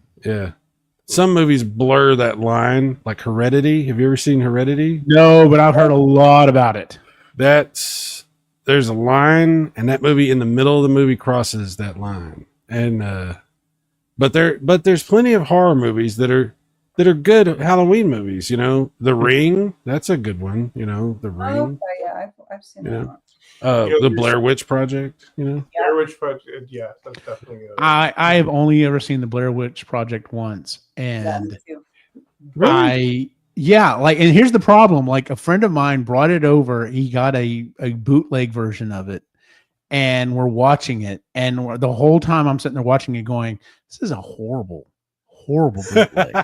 Some movies blur that line, like Heredity. Have you ever seen Heredity? No, but I've heard a lot about it. There's a line, and that movie in the middle of the movie crosses that line. And but there's plenty of horror movies that are good Halloween movies. You know, The Ring. That's a good one. You know, The Ring. Okay, yeah, I've seen that one. The Blair Witch Project, you know? Blair Witch Project, yeah, that's definitely. I have only ever seen the Blair Witch Project once, and Really? and here's the problem. Like a friend of mine brought it over. He got a bootleg version of it, and we're watching it. And the whole time I'm sitting there watching it, going, "This is a horrible bootleg.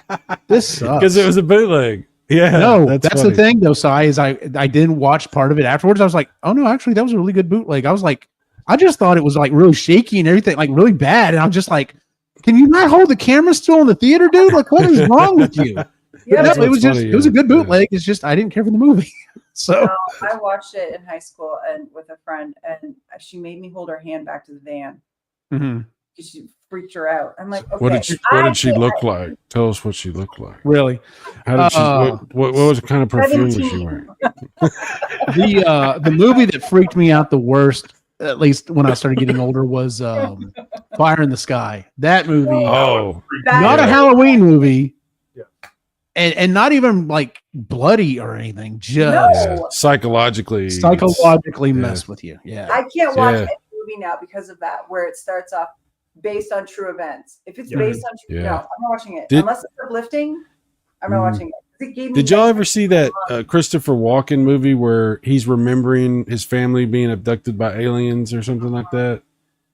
This sucks." Because it was a bootleg. Yeah, no, that's the thing though, Sai, is I didn't watch part of it afterwards. I was like, oh no, actually that was a really good bootleg. I was like, I just thought it was like really shaky and everything, like really bad. And I'm just like, can you not hold the camera still in the theater, dude? Like, what is wrong with you? Yeah, No, That's it was funny, it was a good yeah. bootleg. It's just I didn't care for the movie. So no, I watched it in high school and with a friend, and she made me hold her hand back to the van mhm. because she freaked her out. I'm like, okay. What did she look like? Tell us what she looked like. Really, How did she? What was the kind of perfume was she 17. wearing? the movie that freaked me out the worst, at least when I started getting older, was Fire in the Sky. That movie, Oh, not a yeah. Halloween movie, Yeah. and not even like bloody or anything. Just Yeah. Psychologically psychologically yeah. mess with you. Yeah, I can't watch Yeah. any movie now because of that, where it starts off based on true events. If it's Yeah. based on true, Yeah. no, I'm not watching it. Did- Unless it's uplifting, I'm not watching it. It gave me Did y'all ever nightmares. see that Christopher Walken movie where he's remembering his family being abducted by aliens or something like that?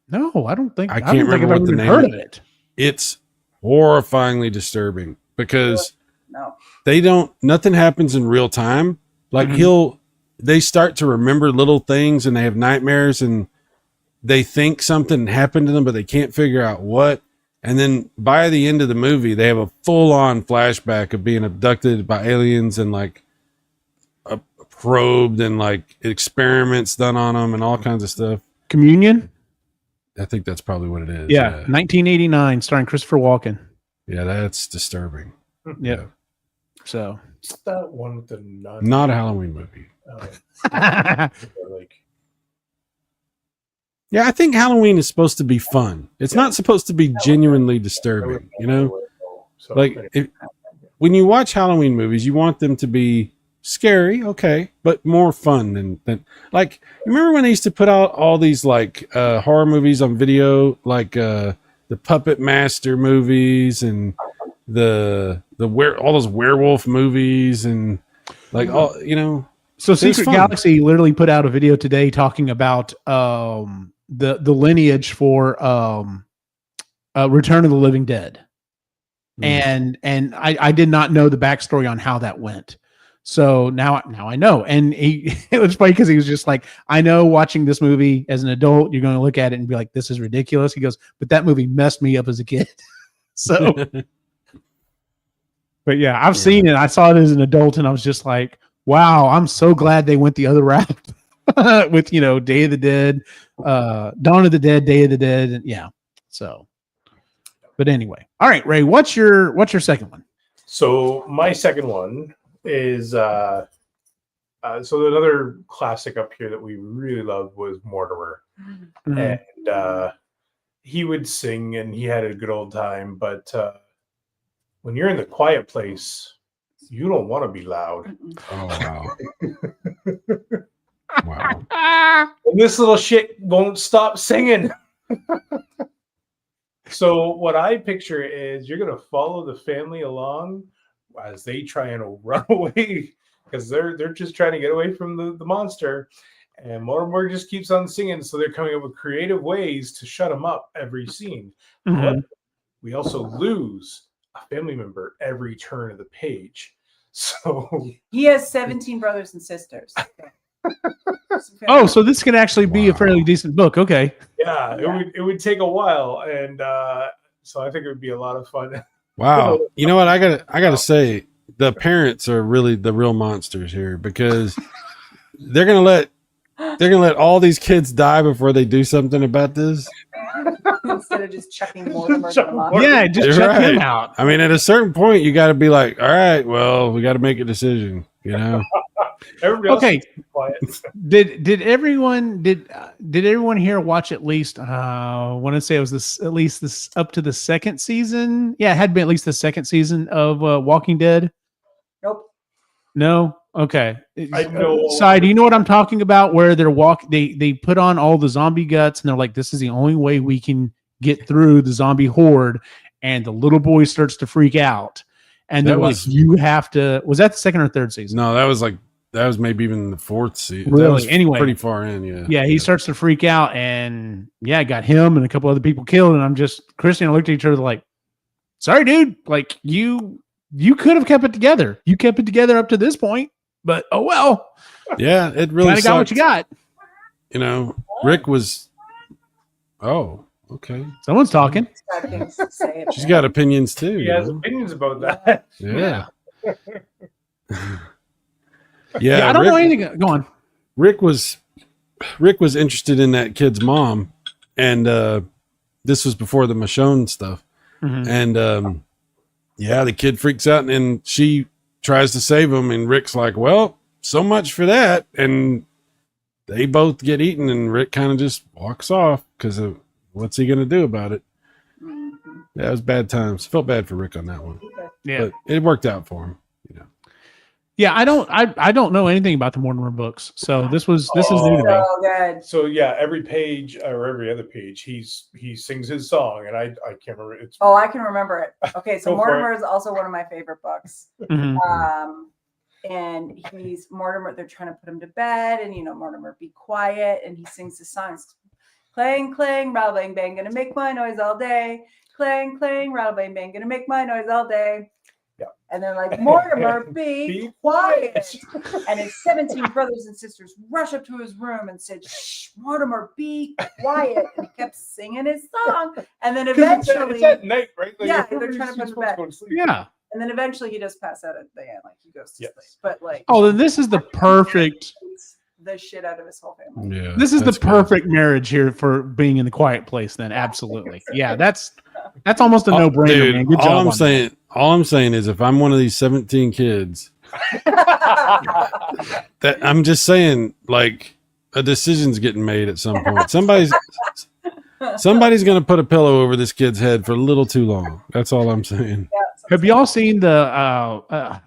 no, I don't think I I can't don't think remember I've what ever the even name heard of of it. It's horrifyingly disturbing because No. nothing happens in real time. Like they start to remember little things and they have nightmares and they think something happened to them, but they can't figure out what. And then by the end of the movie, they have a full on flashback of being abducted by aliens and like probed and like experiments done on them and all kinds of stuff. Communion. I think that's probably what it is. Yeah, 1989, starring Christopher Walken. Yeah, that's disturbing. Yeah. So It's that one with the nun. Not a Halloween movie. Like, Yeah, I think Halloween is supposed to be fun. It's not supposed to be genuinely disturbing, you know? So, Like when you watch Halloween movies, you want them to be scary, okay, but more fun than like remember when they used to put out all these like horror movies on video, like the Puppet Master movies and all those werewolf movies and like all, you know. So It was Secret fun. Galaxy literally put out a video today talking about the lineage for Return of the Living Dead. And I did not know the backstory on how that went. So now I know. And it was funny because he was just like, I know watching this movie as an adult, you're going to look at it and be like, this is ridiculous. He goes, but that movie messed me up as a kid. So, but yeah, I've seen it. I saw it as an adult and I was just like, wow, I'm so glad they went the other route with, Day of the Dead, Dawn of the Dead, Day of the Dead. And yeah. So, but anyway, all right, Ray, what's your second one? So my second one is so another classic up here that we really loved was Mortimer. And he would sing and he had a good old time, but when you're in the quiet place, you don't want to be loud. Oh wow. Wow. And this little shit won't stop singing. So what I picture is you're gonna follow the family along as they try and run away because they're just trying to get away from the monster. And Mortimer just keeps on singing, so they're coming up with creative ways to shut him up every scene. But we also lose a family member every turn of the page. So He has 17 brothers and sisters. Oh, so this could actually be a fairly decent book. Okay. yeah, it would take a while, and so I think it would be a lot of fun. Wow. You know what? I gotta say, the parents are really the real monsters here because they're gonna let all these kids die before they do something about this. Instead of just chucking Mortimer to the monster. Yeah, just You're check him right. out. I mean, at a certain point, you got to be like, all right, well, we got to make a decision, you know? Everybody else Okay. is quiet. Did everyone here watch at least I want to say it was this up to the second season? Yeah, it had been at least the second season of Walking Dead. Nope. No? Okay. I know. Sai, do you know what I'm talking about? Where they put on all the zombie guts and they're like, this is the only way we can get through the zombie horde, and the little boy starts to freak out. And they're like, you have to. Was that the second or third season? No, that was maybe even the fourth season. Really? That was Anyway. pretty far in, yeah. Yeah, he starts to freak out, and yeah, got him and a couple other people killed. And Christy and I looked at each other like, sorry, dude. Like you could have kept it together. You kept it together up to this point, but oh well. Yeah, it really Kind of got what you got. You know, Rick was. Oh, Okay. Someone's talking. She's got things to say about She's it. got opinions too. He you has know? opinions about that. Yeah. Yeah, I don't know anything. Go on. Rick was interested in that kid's mom, and this was before the Michonne stuff. Mhm. And yeah, the kid freaks out, and she tries to save him, and Rick's like, "Well, so much for that." And they both get eaten, and Rick kind of just walks off because of what's he going to do about it. Mhm. Yeah, it was bad times. Felt bad for Rick on that one, Yeah. but it worked out for him. You know. Yeah, I don't know anything about the Mortimer books, so this is new to me. So good. So yeah, every page or every other page, he sings his song, and I can't remember. It's Oh, I can remember it. Okay, so Go for it. Mortimer is also one of my favorite books. Mhm. And he's Mortimer. They're trying to put him to bed, and Mortimer, be quiet, and he sings his songs. Clang, clang, rattle, bang, bang, gonna make my noise all day. Clang, clang, rattle, bang, bang, gonna make my noise all day. Yeah. And they're like, Mortimer, be quiet. And his 17 brothers and sisters rush up to his room and said, shh, Mortimer, be quiet. And he kept singing his song. And then eventually, it's at night, right? Yeah, they're everybody's trying to put him to supposed bed. go to sleep. Yeah. and then eventually he does pass out at the end, like he goes to Yes. sleep. But like, Oh, then this is the perfect. hates the shit out of his whole family. Yeah, This is the that's good. perfect marriage here for being in the quiet place. Then absolutely, yeah. That's almost a no-brainer, Dude, man. Good job. all I'm on saying, all I'm saying is, if I'm one of these 17 kids, that I'm just saying, like, a decision's getting made at some point. Somebody's going to put a pillow over this kid's head for a little too long. That's all I'm saying. Have y'all seen the?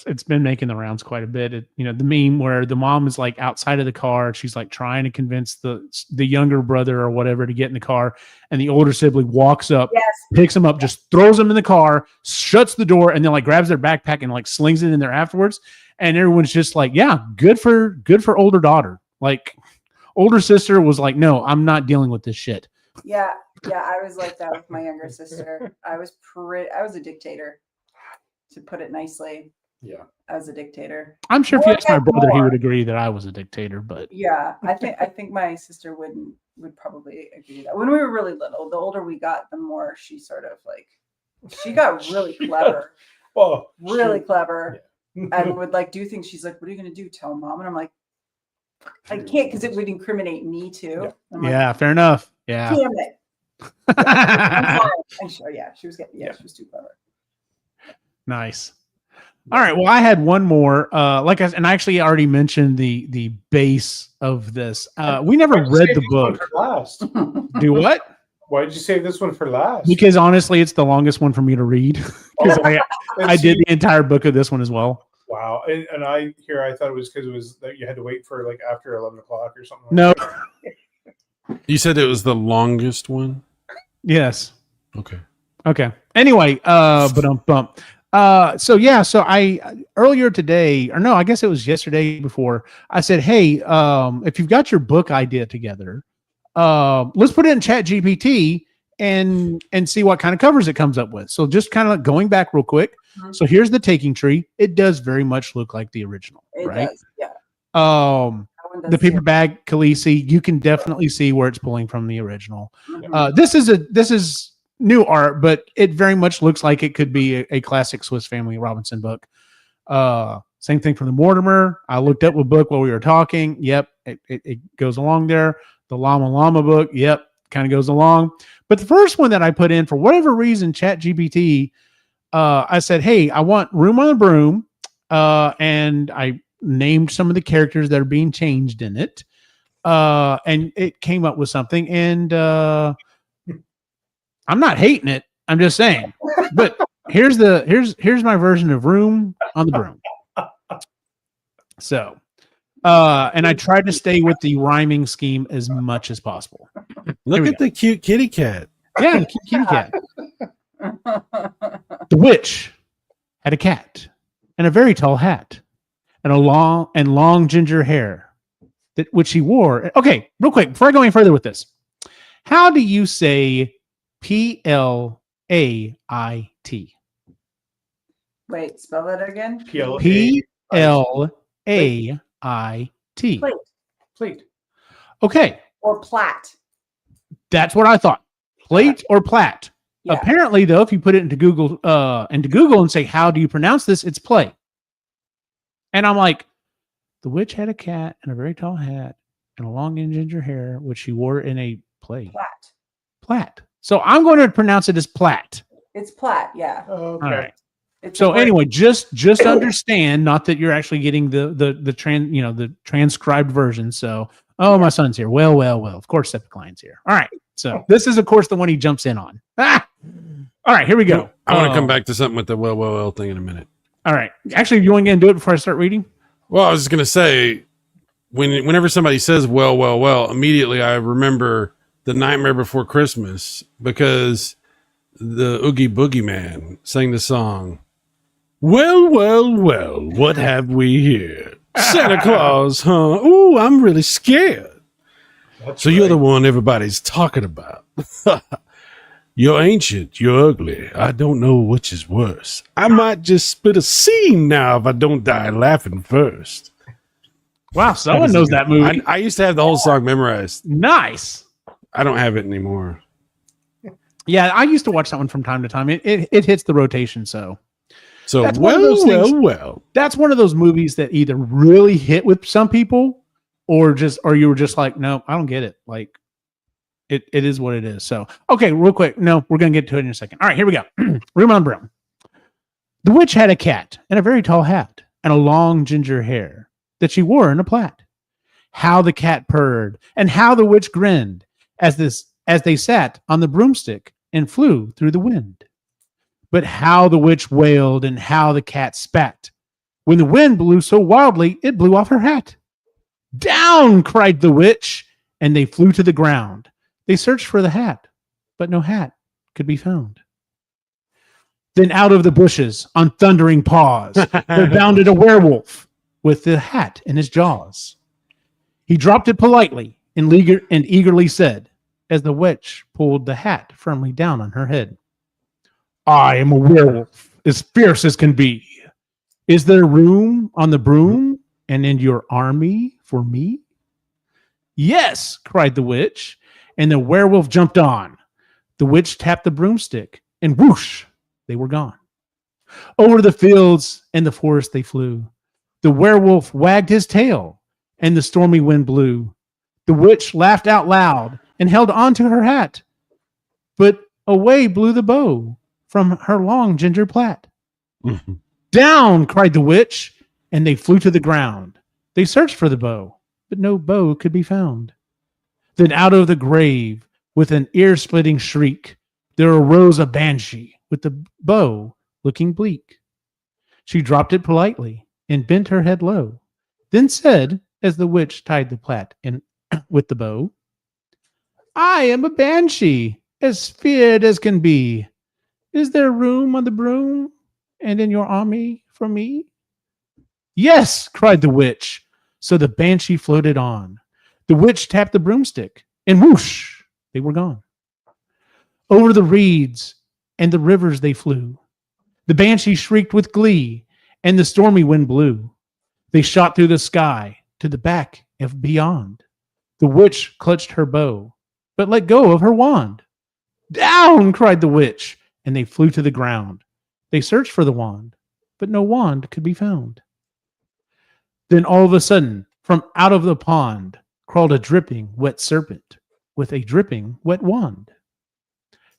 It's been making the rounds quite a bit. The meme where the mom is like outside of the car. She's like trying to convince the younger brother or whatever to get in the car, and the older sibling walks up, Yes. picks him up, just throws him in the car, shuts the door, and then like grabs their backpack and like slings it in there afterwards. And everyone's just like, "Yeah, good for older daughter." Like, older sister was like, "No, I'm not dealing with this shit." Yeah, I was like that with my younger sister. I was a dictator, to put it nicely. Yeah. I was a dictator. I'm sure if you asked my brother, he More. would agree that I was a dictator. But Yeah, I think my sister would probably agree to that. When we were really little, the older we got, the more she sort of like, she got really clever, Well, really sure. clever, Yeah. and would like do things. She's like, "What are you going to do? Tell mom?" And I'm like, "I can't, because it would incriminate me too." Yeah. I'm like, yeah, fair enough. Yeah. damn it. I'm sorry. And sure, she was getting, she was too clever. Nice. All right. Well, I had one more. And I actually already mentioned the base of this. We never Why'd you read save the this one book. for last? Do what? Why did you save this one for last? Because honestly, it's the longest one for me to read. Because I did the entire book of this one as well. Wow, and I thought it was because it was that you had to wait for like after 11 o'clock or something. No. Like that. You said it was the longest one? Yes. Okay. Okay. Anyway, bump. So I earlier today, or no, I guess it was yesterday before, I said, hey, if you've got your book idea together, let's put it in Chat GPT and see what kind of covers it comes up with. So just kind of going back real quick. Mhm. So here's the Taking Tree. It does very much look like the original, It right? does, yeah. The That one does Paper too. Bag Khaleesi, you can definitely see where it's pulling from the original. Mhm. This is new art, but it very much looks like it could be a classic Swiss Family Robinson book. Same thing for the Mortimer. I looked up a book while we were talking. Yep, it goes along there. The Llama book. Yep, kind of goes along. But the first one that I put in, for whatever reason, ChatGPT, I said, hey, I want Room on the Broom, and I named some of the characters that are being changed in it, and it came up with something. And I'm not hating it. I'm just saying. But here's my version of Room on the Broom. So, and I tried to stay with the rhyming scheme as much as possible. Look we at the cute kitty cat. Yeah, the kitty cat. The witch had a cat and a very tall hat and long ginger hair which she wore. Okay, real quick, before I go any further with this, how do you say PLAIT? Wait, spell that again. PLAIT. Plate Plate. Okay, or plat. that's what I thought. Plate or plat? Yeah. Apparently, though, if you put it into Google and say, how do you pronounce this? It's play. And I'm like, the witch had a cat and a very tall hat and a long and ginger hair, which she wore in a play. Plat. So I'm going to pronounce it as plat. It's plat, yeah. Okay. All right. It's So anyway, just understand, not that you're actually getting the transcribed version. So, my son's here. Well. Of course, Epicly's here. All right. So this is, of course, the one he jumps in on. Ah! All right, here we go. I want to come back to something with the well thing in a minute. All right. Actually, you want to do it before I start reading? Well, I was just going to say, whenever somebody says well, immediately I remember The Nightmare Before Christmas, because the Oogie Boogie Man sang the song, well, what have we here? Santa Claus, huh? Ooh, I'm really scared. That's You're the right. one everybody's talking about. You're ancient, you're ugly. I don't know which is worse. I might just spit a scene now if I don't die laughing first. Wow, someone knows that movie. I used to have the whole song memorized. Nice. I don't have it anymore. Yeah, I used to watch that one from time to time. It hits the rotation, so that's one of well, those things. well. That's one of those movies that either really hit with some people, or you were just like, no, I don't get it. Like, it is what it is. So, okay, real quick. No, we're gonna get to it in a second. All right, here we go. Room on Broom. The witch had a cat and a very tall hat and a long ginger hair that she wore in a plait. How the cat purred and how the witch grinned as they sat on the broomstick and flew through the wind. But how the witch wailed and how the cat spat when the wind blew so wildly it blew off her hat. Down, cried the witch, and they flew to the ground. They searched for the hat, but no hat could be found. Then out of the bushes, on thundering paws, there bounded a werewolf with the hat in his jaws. He dropped it politely and eagerly said, as the witch pulled the hat firmly down on her head, I am a werewolf, as fierce as can be. Is there room on the broom and in your army for me? Yes, cried the witch, and the werewolf jumped on. The witch tapped the broomstick, and whoosh, they were gone. Over the fields and the forest they flew. The werewolf wagged his tail, and the stormy wind blew. The witch laughed out loud and held on to her hat, but away blew the bow from her long ginger plait. Down, cried the witch, and they flew to the ground. They searched for the bow, but no bow could be found. Then out of the grave, with an ear-splitting shriek, there arose a banshee with the bow looking bleak. She dropped it politely and bent her head low, then said, as the witch tied the plait in with the bow, I am a banshee, as feared as can be. Is there room on the broom and in your army for me? Yes, cried the witch. So the banshee floated on. The witch tapped the broomstick, and whoosh, they were gone. Over the reeds and the rivers they flew. The banshee shrieked with glee, and the stormy wind blew. They shot through the sky to the back of beyond. The witch clutched her bow, but let go of her wand. Down, cried the witch, and they flew to the ground. They searched for the wand, but no wand could be found. Then all of a sudden, from out of the pond, crawled a dripping, wet serpent with a dripping, wet wand.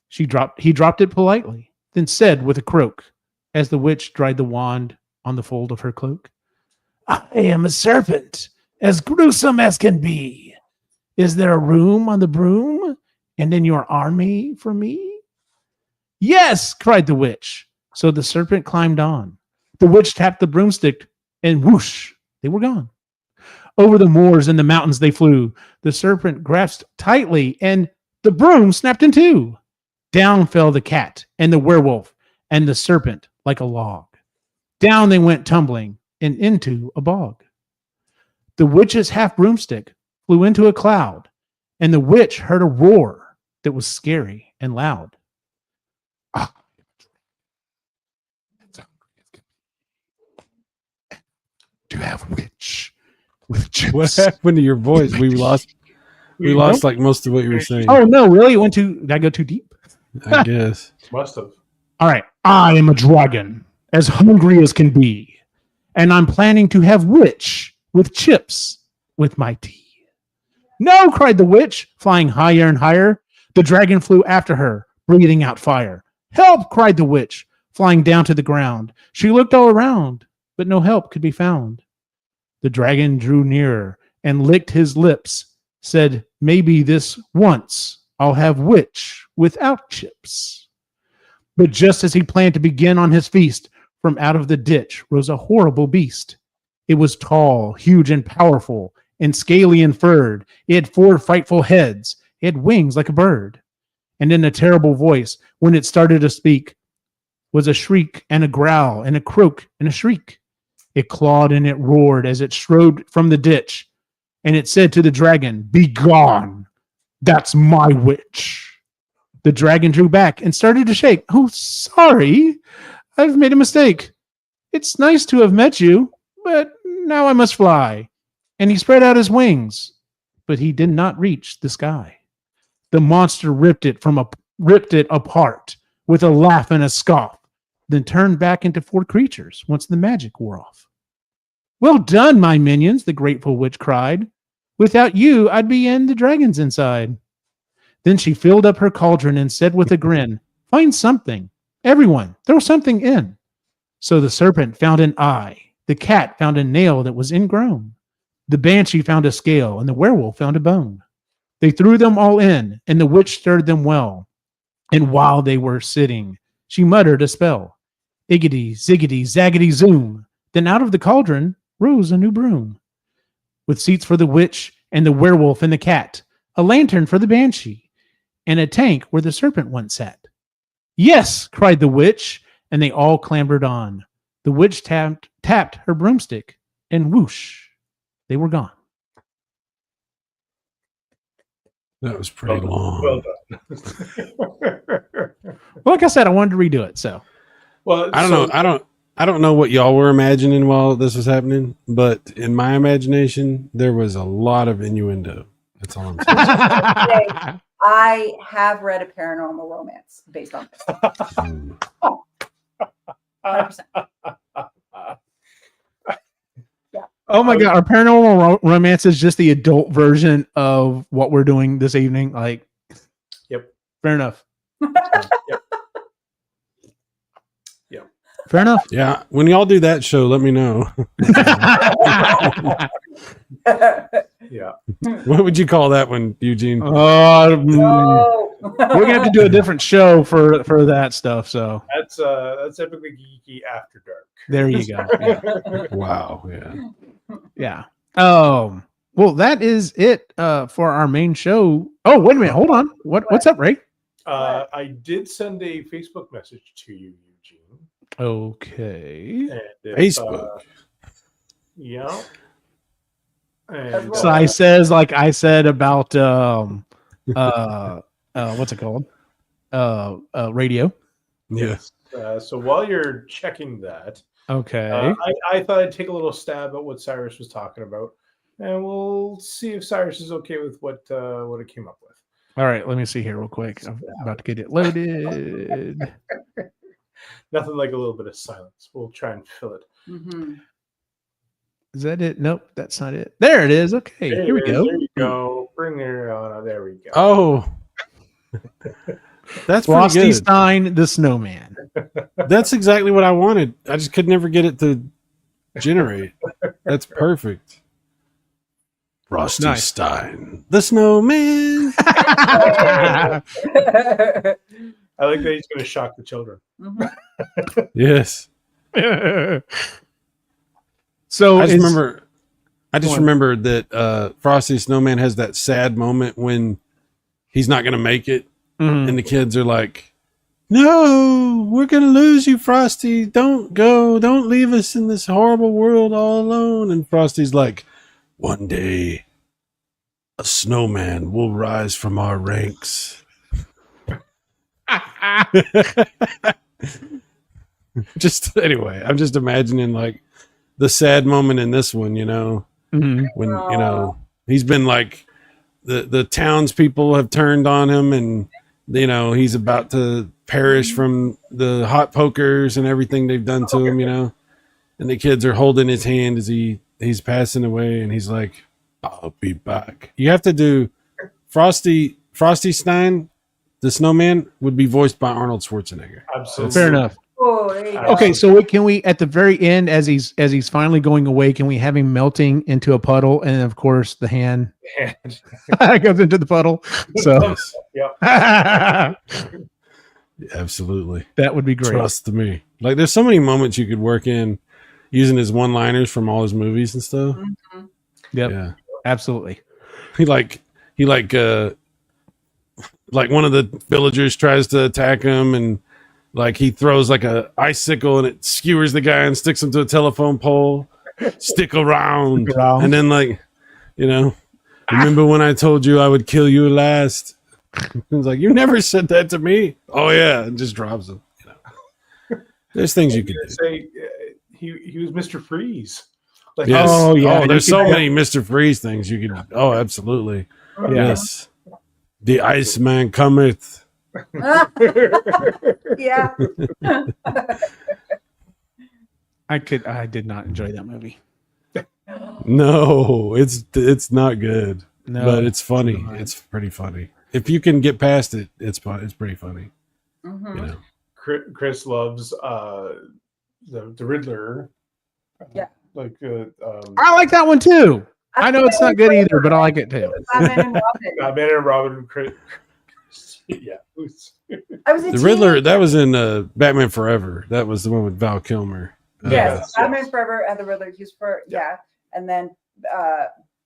He dropped it politely, then said with a croak, as the witch dried the wand on the fold of her cloak, I am a serpent, as gruesome as can be. Is there a room on the broom and in your army for me? Yes, cried the witch. So the serpent climbed on. The witch tapped the broomstick, and whoosh, they were gone. Over the moors and the mountains they flew. The serpent grasped tightly, and the broom snapped in two. Down fell the cat and the werewolf and the serpent like a log. Down they went tumbling and into a bog. The witch's half broomstick flew into a cloud, and the witch heard a roar that was scary and loud. Ah, to have witch with chips. What happened to your voice? We lost We lost like most of what you were saying. Oh no, really? It went too. Did I go too deep? I guess. Must have. All right. I am a dragon, as hungry as can be, and I'm planning to have witch with chips with my tea. No, cried the witch, flying higher and higher. The dragon flew after her, breathing out fire. Help, cried the witch, flying down to the ground. She looked all around, but no help could be found. The dragon drew nearer and licked his lips, said, maybe this once I'll have witch without chips. But just as he planned to begin on his feast, from out of the ditch rose a horrible beast. It was tall, huge, and powerful, and scaly and furred. It had 4 frightful heads. It had wings like a bird. And in a terrible voice, when it started to speak, was a shriek and a growl and a croak and a shriek. It clawed and it roared as it strode from the ditch. And it said to the dragon, be gone. That's my witch. The dragon drew back and started to shake. Oh, sorry. I've made a mistake. It's nice to have met you, but now I must fly. And he spread out his wings, but he did not reach the sky. The monster ripped it apart with a laugh and a scoff, then turned back into 4 creatures once the magic wore off. Well done, my minions, the grateful witch cried. Without you, I'd be in the dragons inside. Then she filled up her cauldron and said with a grin, find something. Everyone, throw something in. So the serpent found an eye. The cat found a nail that was ingrown. The banshee found a scale, and the werewolf found a bone. They threw them all in, and the witch stirred them well. And while they were sitting, she muttered a spell. Iggity, ziggity, zaggity, zoom. Then out of the cauldron rose a new broom. With seats for the witch, and the werewolf, and the cat. A lantern for the banshee, and a tank where the serpent once sat. Yes, cried the witch, and they all clambered on. The witch tapped her broomstick, and whoosh, they were gone. That was pretty long. Well done. Well, like I said, I wanted to redo it. So, Well, I don't know what y'all were imagining while this was happening, but in my imagination, there was a lot of innuendo. That's all I'm saying. I have read a paranormal romance based on this. 100%. oh my God, our paranormal romance is just the adult version of what we're doing this evening. Like, Yep. Fair enough. Yep. Yep. Fair enough. Yeah, when y'all do that show, let me know. Yeah. What would you call that one, Eugene? No. We're gonna have to do a different show for that stuff. So That's Epically Geeky After Dark. there you go. Yeah. Wow. Yeah. Yeah. Well, that is it for our main show. Oh, wait a minute. Hold on. What's up, Ray? I did send a Facebook message to you, Eugene. Okay. And Facebook. Yeah. And, So I says like I said about what's it called? Radio. Yes. So while you're checking that, Okay. I thought I'd take a little stab at what Cyrus was talking about, and we'll see if Cyrus is okay with what it came up with. All right. Let me see here real quick. I'm about to get it loaded. Nothing like a little bit of silence. We'll try and fill it. Mm-hmm. Is that it? Nope, that's not it. There it is. Okay, here we go. There you go. Bring her on. There we go. Oh, that's pretty good. Frostystein The Snowman. That's exactly what I wanted. I just could never get it to generate. That's perfect. Frostystein The Snowman. I like that he's going to shock the children. Mm-hmm. Yes. So I just remembered that Frosty Snowman has that sad moment when he's not going to make it, and the kids are like, "No, we're going to lose you, Frosty. Don't go. Don't leave us in this horrible world all alone." And Frosty's like, "One day, a snowman will rise from our ranks." Just anyway, I'm just imagining like the sad moment in this one, when he's been like the townspeople have turned on him, and he's about to perish from the hot pokers and everything they've done to him, and the kids are holding his hand as he's passing away, and he's like, I'll be back. You have to do Frostystein The Snowman would be voiced by Arnold Schwarzenegger. Absolutely. Fair enough. Oh, there you go. Okay, so can we at the very end, as he's finally going away, can we have him melting into a puddle, and of course the hand goes into the puddle? So yeah, absolutely, that would be great. Trust me. Like, there's so many moments you could work in using his one-liners from all his movies and stuff. Mm-hmm. Yep, yeah, absolutely. He one of the villagers tries to attack him, and like he throws like a icicle and it skewers the guy and sticks him to a telephone pole. Stick around. And then remember when I told you I would kill you last? He's like, you never said that to me. Oh yeah, and just drops him. There's things you could do. Say he was Mr. Freeze. Like, yes. Oh yeah. Oh, there's so many Mr. Freeze things you could. Oh, absolutely. Yeah. Yes. The Iceman cometh. Yeah. I did not enjoy that movie. No, it's not good. No, but it's funny. It's pretty funny. If you can get past it, it's pretty funny. Mm-hmm. Chris loves the Riddler. Yeah. I like that one too. I know it's not good either, but I like it too. Batman and Robin. Chris. Yeah. I was the Riddler. That was in Batman Forever. That was the one with Val Kilmer. Yes, Batman Forever and the Riddler. And then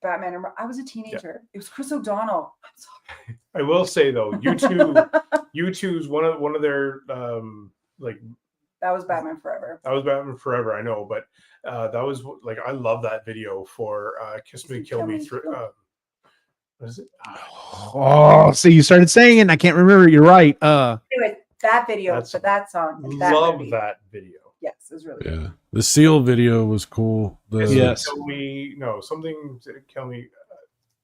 Batman. I was a teenager. It was Chris O'Donnell. I'm sorry. I will say though, U2's one of their That was Batman Forever. That was Batman Forever. I know, but that was like, I love that video for "Kiss Me, Kill Me." What is it? Oh, see, you started saying it. And I can't remember. You're right. Anyway, that video, but that song. And love movie. that video. Yes, it was really good. The Seal video was cool. Yes. Kill Me. No, something. Kill Me.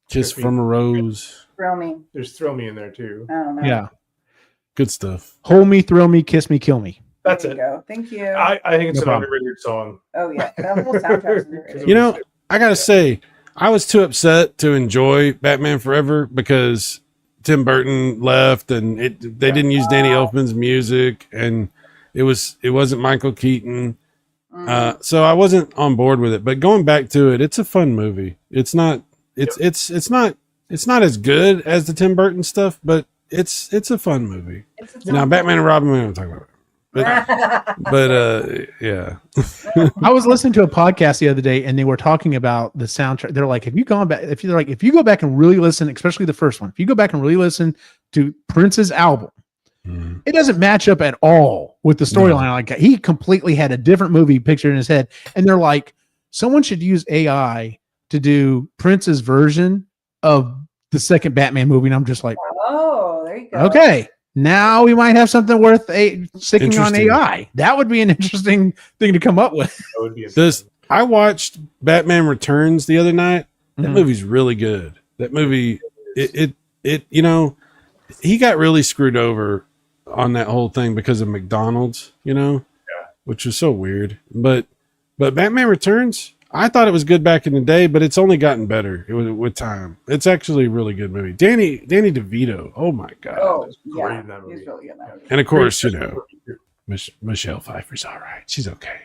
Kiss from a Rose. Thrill Me. There's Thrill Me in there too. I don't know. Yeah. Good stuff. Hold me, thrill me, kiss me, kill me. That's there it. You go. Thank you. I think it's an underrated song. Oh yeah, that whole soundtrack is underrated. I gotta say, I was too upset to enjoy Batman Forever because Tim Burton left, and they didn't use Danny Elfman's music, and it wasn't Michael Keaton. So I wasn't on board with it. But going back to it, it's a fun movie. It's not not as good as the Tim Burton stuff, but it's a fun movie. Now Batman and Robin, we don't talk about it. But yeah. I was listening to a podcast the other day, and they were talking about the soundtrack. They're like, if you go back and really listen, especially the first one, if you go back and really listen to Prince's album, it doesn't match up at all with the storyline. No. Like, he completely had a different movie picture in his head, and they're like, someone should use AI to do Prince's version of the second Batman movie. And I'm just like, oh, there you go. Okay. Now we might have something worth sticking on AI. That would be an interesting thing to come up with. That would be I watched Batman Returns the other night. That movie's really good. That movie, he got really screwed over on that whole thing because of McDonald's, which was so weird. But Batman Returns, I thought it was good back in the day, but it's only gotten better with time. It's actually a really good movie. Danny DeVito, oh my god, great in that movie. He's really good in that movie. And of course, Michelle Pfeiffer's all right. She's okay.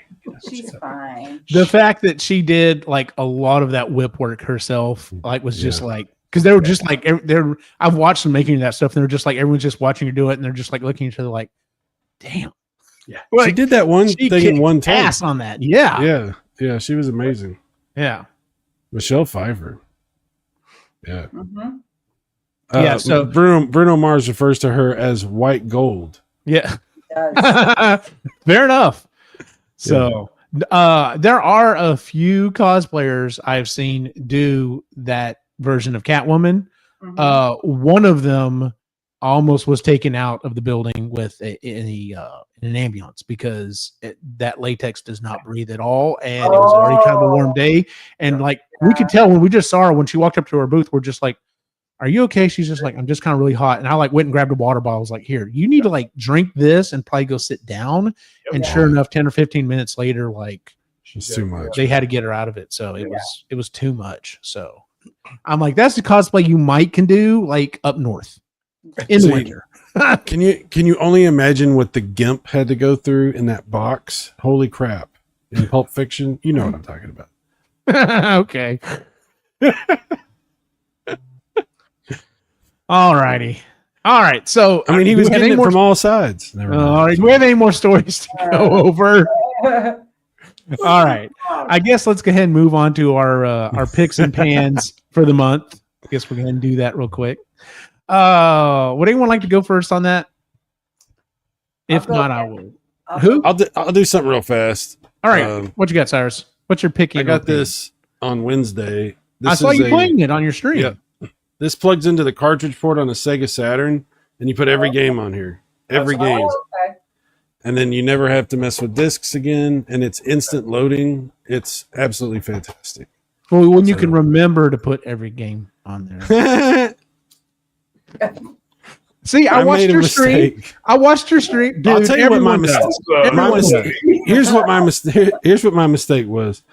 She's fine. The fact that she did like a lot of that whip work herself, like, was just like, because they were just like, I've watched them making that stuff, and they're just like, everyone's just watching her do it, and they're just like looking at each other like, damn. Yeah, like, she did that one thing in one take. Ass on that, yeah. Yeah, she was amazing. Yeah. Michelle Pfeiffer. Yeah. Mm-hmm. So Bruno Mars refers to her as white gold. Yeah. Fair enough. So there are a few cosplayers I've seen do that version of Catwoman. One of them almost was taken out of the building with in an ambulance because that latex does not breathe at all, and it was already kind of a warm day, and we could tell when we just saw her when she walked up to our booth, we're just like, are you okay? She's just like, I'm just kind of really hot. And I like went and grabbed a water bottle. I was like, here, you need to like drink this and probably go sit down. And sure enough, 10 or 15 minutes later, like She's too much. they had to get her out of it. So it was too much. So I'm like, that's the cosplay you might can do like up north in winter. Can you only imagine what the Gimp had to go through in that box? Holy crap. In Pulp Fiction, you know what I'm talking about. Okay. All righty. All right. So I mean, he was getting it from all sides. All right. Do we have any more stories to go over? All right. I guess let's go ahead and move on to our picks and pans for the month. I guess we're going to do that real quick. Would anyone like to go first on that? If not, I will. Who? I'll do something real fast. All right. What you got, Cyrus? What's your pick? I got this on Wednesday. I saw you playing it on your stream. Yeah. This plugs into the cartridge port on a Sega Saturn, and you put every game on here. Every game. Okay. And then you never have to mess with discs again, and it's instant loading. It's absolutely fantastic. Well, when you can remember to put every game on there. See, I watched your stream. I watched your stream. Dude, I'll tell you what my mistake. Here's what my mistake was.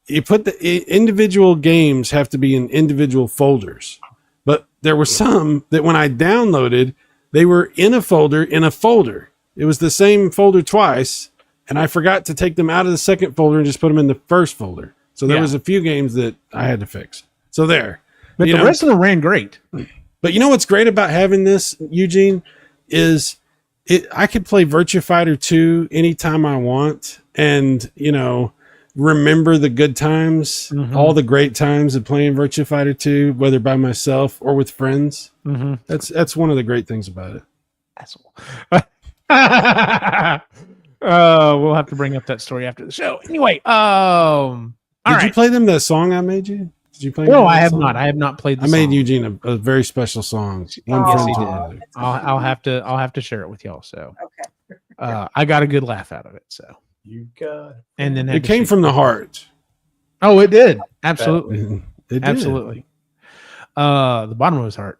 You put the individual games have to be in individual folders, but there were some that when I downloaded, they were in a folder in a folder. It was the same folder twice, and I forgot to take them out of the second folder and just put them in the first folder. So there was a few games that I had to fix. So there. But the rest of them ran great. But you know what's great about having this, Eugene, is I could play Virtua Fighter 2 anytime I want, and remember the good times, all the great times of playing Virtua Fighter 2, whether by myself or with friends. That's one of the great things about it. Asshole. We'll have to bring up that story after the show. Anyway, did you play them that song I made you? Did you play? No, I have not. I have not played. I made Eugene a very special song. I'll have to share it with y'all. So okay, I got a good laugh out of it. So you got, and then it came from the heart. Oh, it did. Absolutely, it did. Absolutely. The bottom of his heart.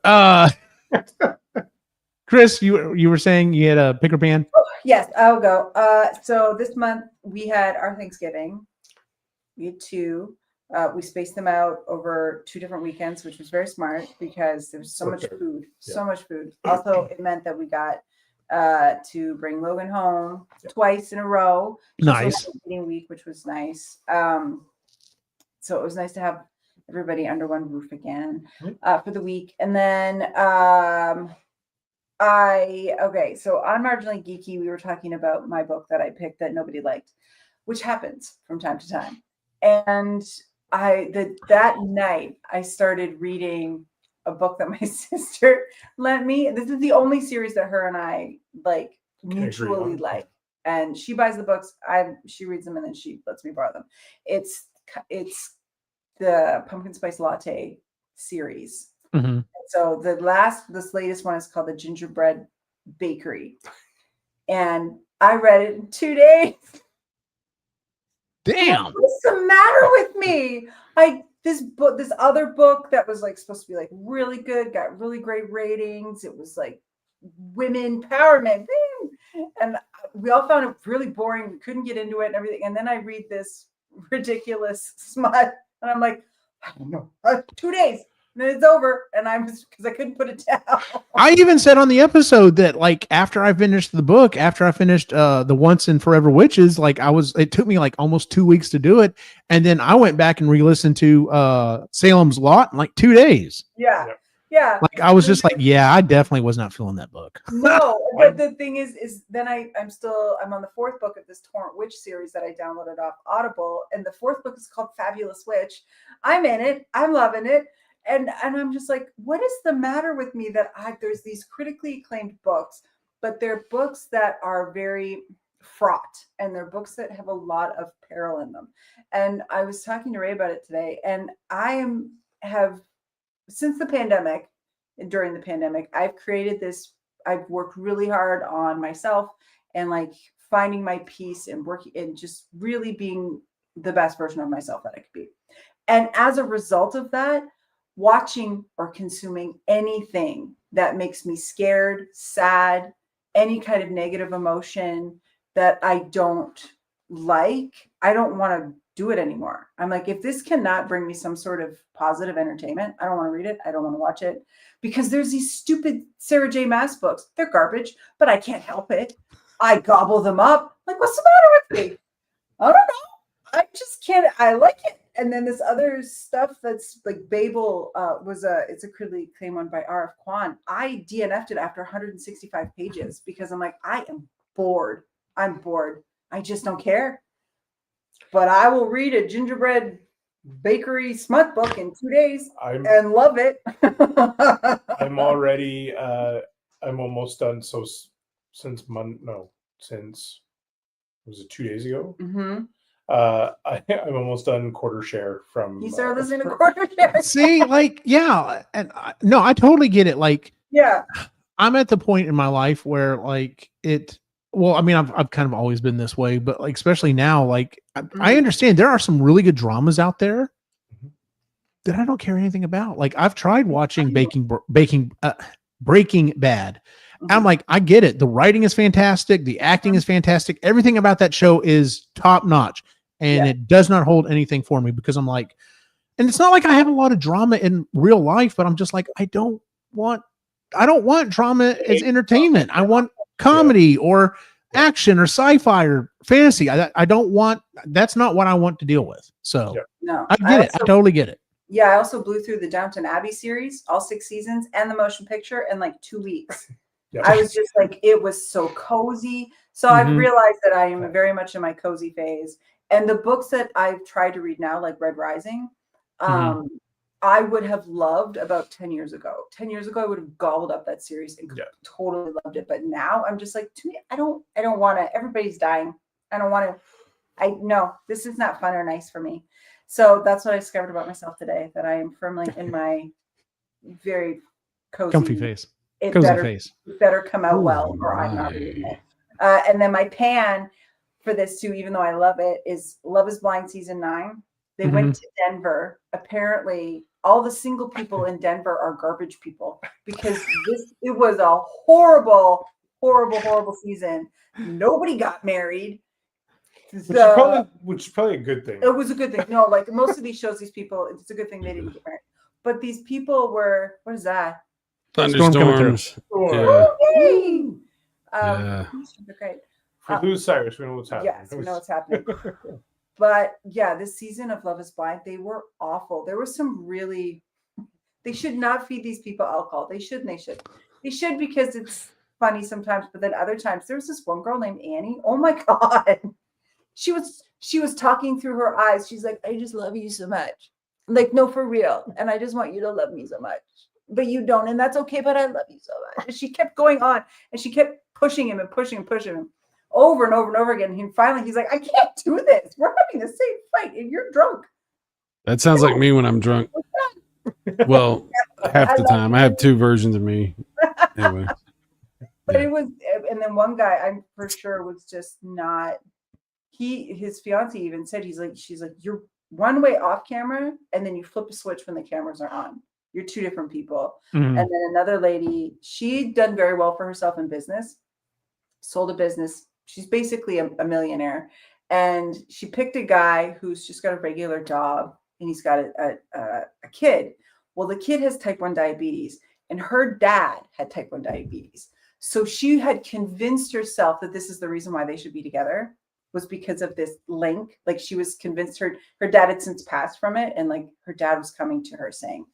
Chris, you were saying you had a picker pan? Yes, I'll go. So this month we had our Thanksgiving. We had two. We spaced them out over 2 different weekends, which was very smart because there was so much food. Also, it meant that we got to bring Logan home twice in a row. Nice. Eating week, which was nice. So it was nice to have everybody under one roof again for the week. And then so on Marginally Geeky, we were talking about my book that I picked that nobody liked, which happens from time to time. And that night I started reading a book that my sister lent me. This is the only series that her and I mutually like. And she buys the books, she reads them, and then she lets me borrow them. It's the Pumpkin Spice Latte series. So this latest one is called The Gingerbread Bakery. And I read it in 2 days. Damn. What's the matter with me? This other book that was supposed to be really good, got really great ratings. It was women empowerment. And we all found it really boring. We couldn't get into it and everything. And then I read this ridiculous smut and I'm like, I don't know, 2 days. And then it's over, and because I couldn't put it down. I even said on the episode that after I finished the book, after I finished the Once and Forever Witches, it took me almost 2 weeks to do it, and then I went back and re-listened to Salem's Lot in 2 days. Yeah. I was just I definitely was not feeling that book. No, but the thing is then I'm on the 4th book of this Torrent Witch series that I downloaded off Audible, and the 4th book is called Fabulous Witch. I'm in it. I'm loving it. And I'm just what is the matter with me that there's these critically acclaimed books, but they're books that are very fraught, and they're books that have a lot of peril in them. And I was talking to Ray about it today, and since the pandemic, and during the pandemic, I've worked really hard on myself and finding my peace and working and just really being the best version of myself that I could be. And as a result of that, watching or consuming anything that makes me scared, sad, any kind of negative emotion that I don't like, I don't want to do it anymore. I'm like, if this cannot bring me some sort of positive entertainment, I don't want to read it. I don't want to watch it, because there's these stupid Sarah J. Maas books. They're garbage, but I can't help it. I gobble them up. Like, what's the matter with me? I don't know. I just can't. I like it. And then this other stuff that's like Babel it's a critically acclaimed one by R.F. Kwan. I DNF'd it after 165 pages because I'm like, I am bored. I'm bored. I just don't care. But I will read a gingerbread bakery smut book in 2 days and love it. I'm already I'm almost done. So since was it 2 days ago? Mm-hmm. I'm almost done Quarter Share from. You started listening to Quarter Share. See, like, yeah, and no, I totally get it. Like, yeah, I'm at the point in my life where like it. Well, I mean, I've kind of always been this way, but like, especially now, like, I understand there are some really good dramas out there that I don't care anything about. Like, I've tried watching Breaking Bad. I'm like, I get it. The writing is fantastic. The acting is fantastic. Everything about that show is top notch, and it does not hold anything for me because I'm like, and it's not like I have a lot of drama in real life, but I'm just like, I don't want drama as entertainment. I want comedy or action or sci-fi or fantasy. I don't want, that's not what I want to deal with. So no, I get it. I totally get it. Yeah. I also blew through the Downton Abbey series, all 6 seasons, and the motion picture in like 2 weeks. I was just like, it was so cozy. So I've realized that I am very much in my cozy phase. And the books that I've tried to read now, like Red Rising, I would have loved about 10 years ago. 10 years ago, I would have gobbled up that series and totally loved it. But now I'm just like, to me, I don't want to. Everybody's dying. I don't want to. No, this is not fun or nice for me. So that's what I discovered about myself today, that I am firmly in my very cozy, comfy face. It better come out well, or I'm not reading it. And then my pan for this too, even though I love it, is Love is Blind season 9. They went to Denver. Apparently, all the single people in Denver are garbage people because it was a horrible, horrible, horrible season. Nobody got married. Which is probably a good thing. It was a good thing. No, like most of these shows, these people, it's a good thing they didn't get married. But these people were, what is that? Thunderstorms. Great. For Lou Cyrus, we know what's happening. Yes, we know what's happening. But yeah, this season of Love is Blind, they were awful. There was some really, they should not feed these people alcohol. They should because it's funny sometimes, but then other times there was this one girl named Annie. Oh my God. She was talking through her eyes. She's like, I just love you so much. Like, no, for real. And I just want you to love me so much. But you don't, and that's okay, but I love you so much. And she kept going on, and she kept pushing him and pushing him over and over and over again. And finally, he's like, I can't do this. We're having the same fight, and you're drunk. That sounds like me when I'm drunk. Well, half the time. I have 2 versions of me. Anyway. But it was, and then one guy, I'm for sure, was just not, his fiance even said, she's like, you're one way off camera, and then you flip a switch when the cameras are on. You're 2 different people. And then another lady, she'd done very well for herself in business, sold a business. She's basically a millionaire. And she picked a guy who's just got a regular job, and he's got a kid. Well, the kid has type 1 diabetes, and her dad had type 1 diabetes. So she had convinced herself that this is the reason why they should be together, was because of this link. Like, she was convinced her dad had since passed from it. And like her dad was coming to her saying,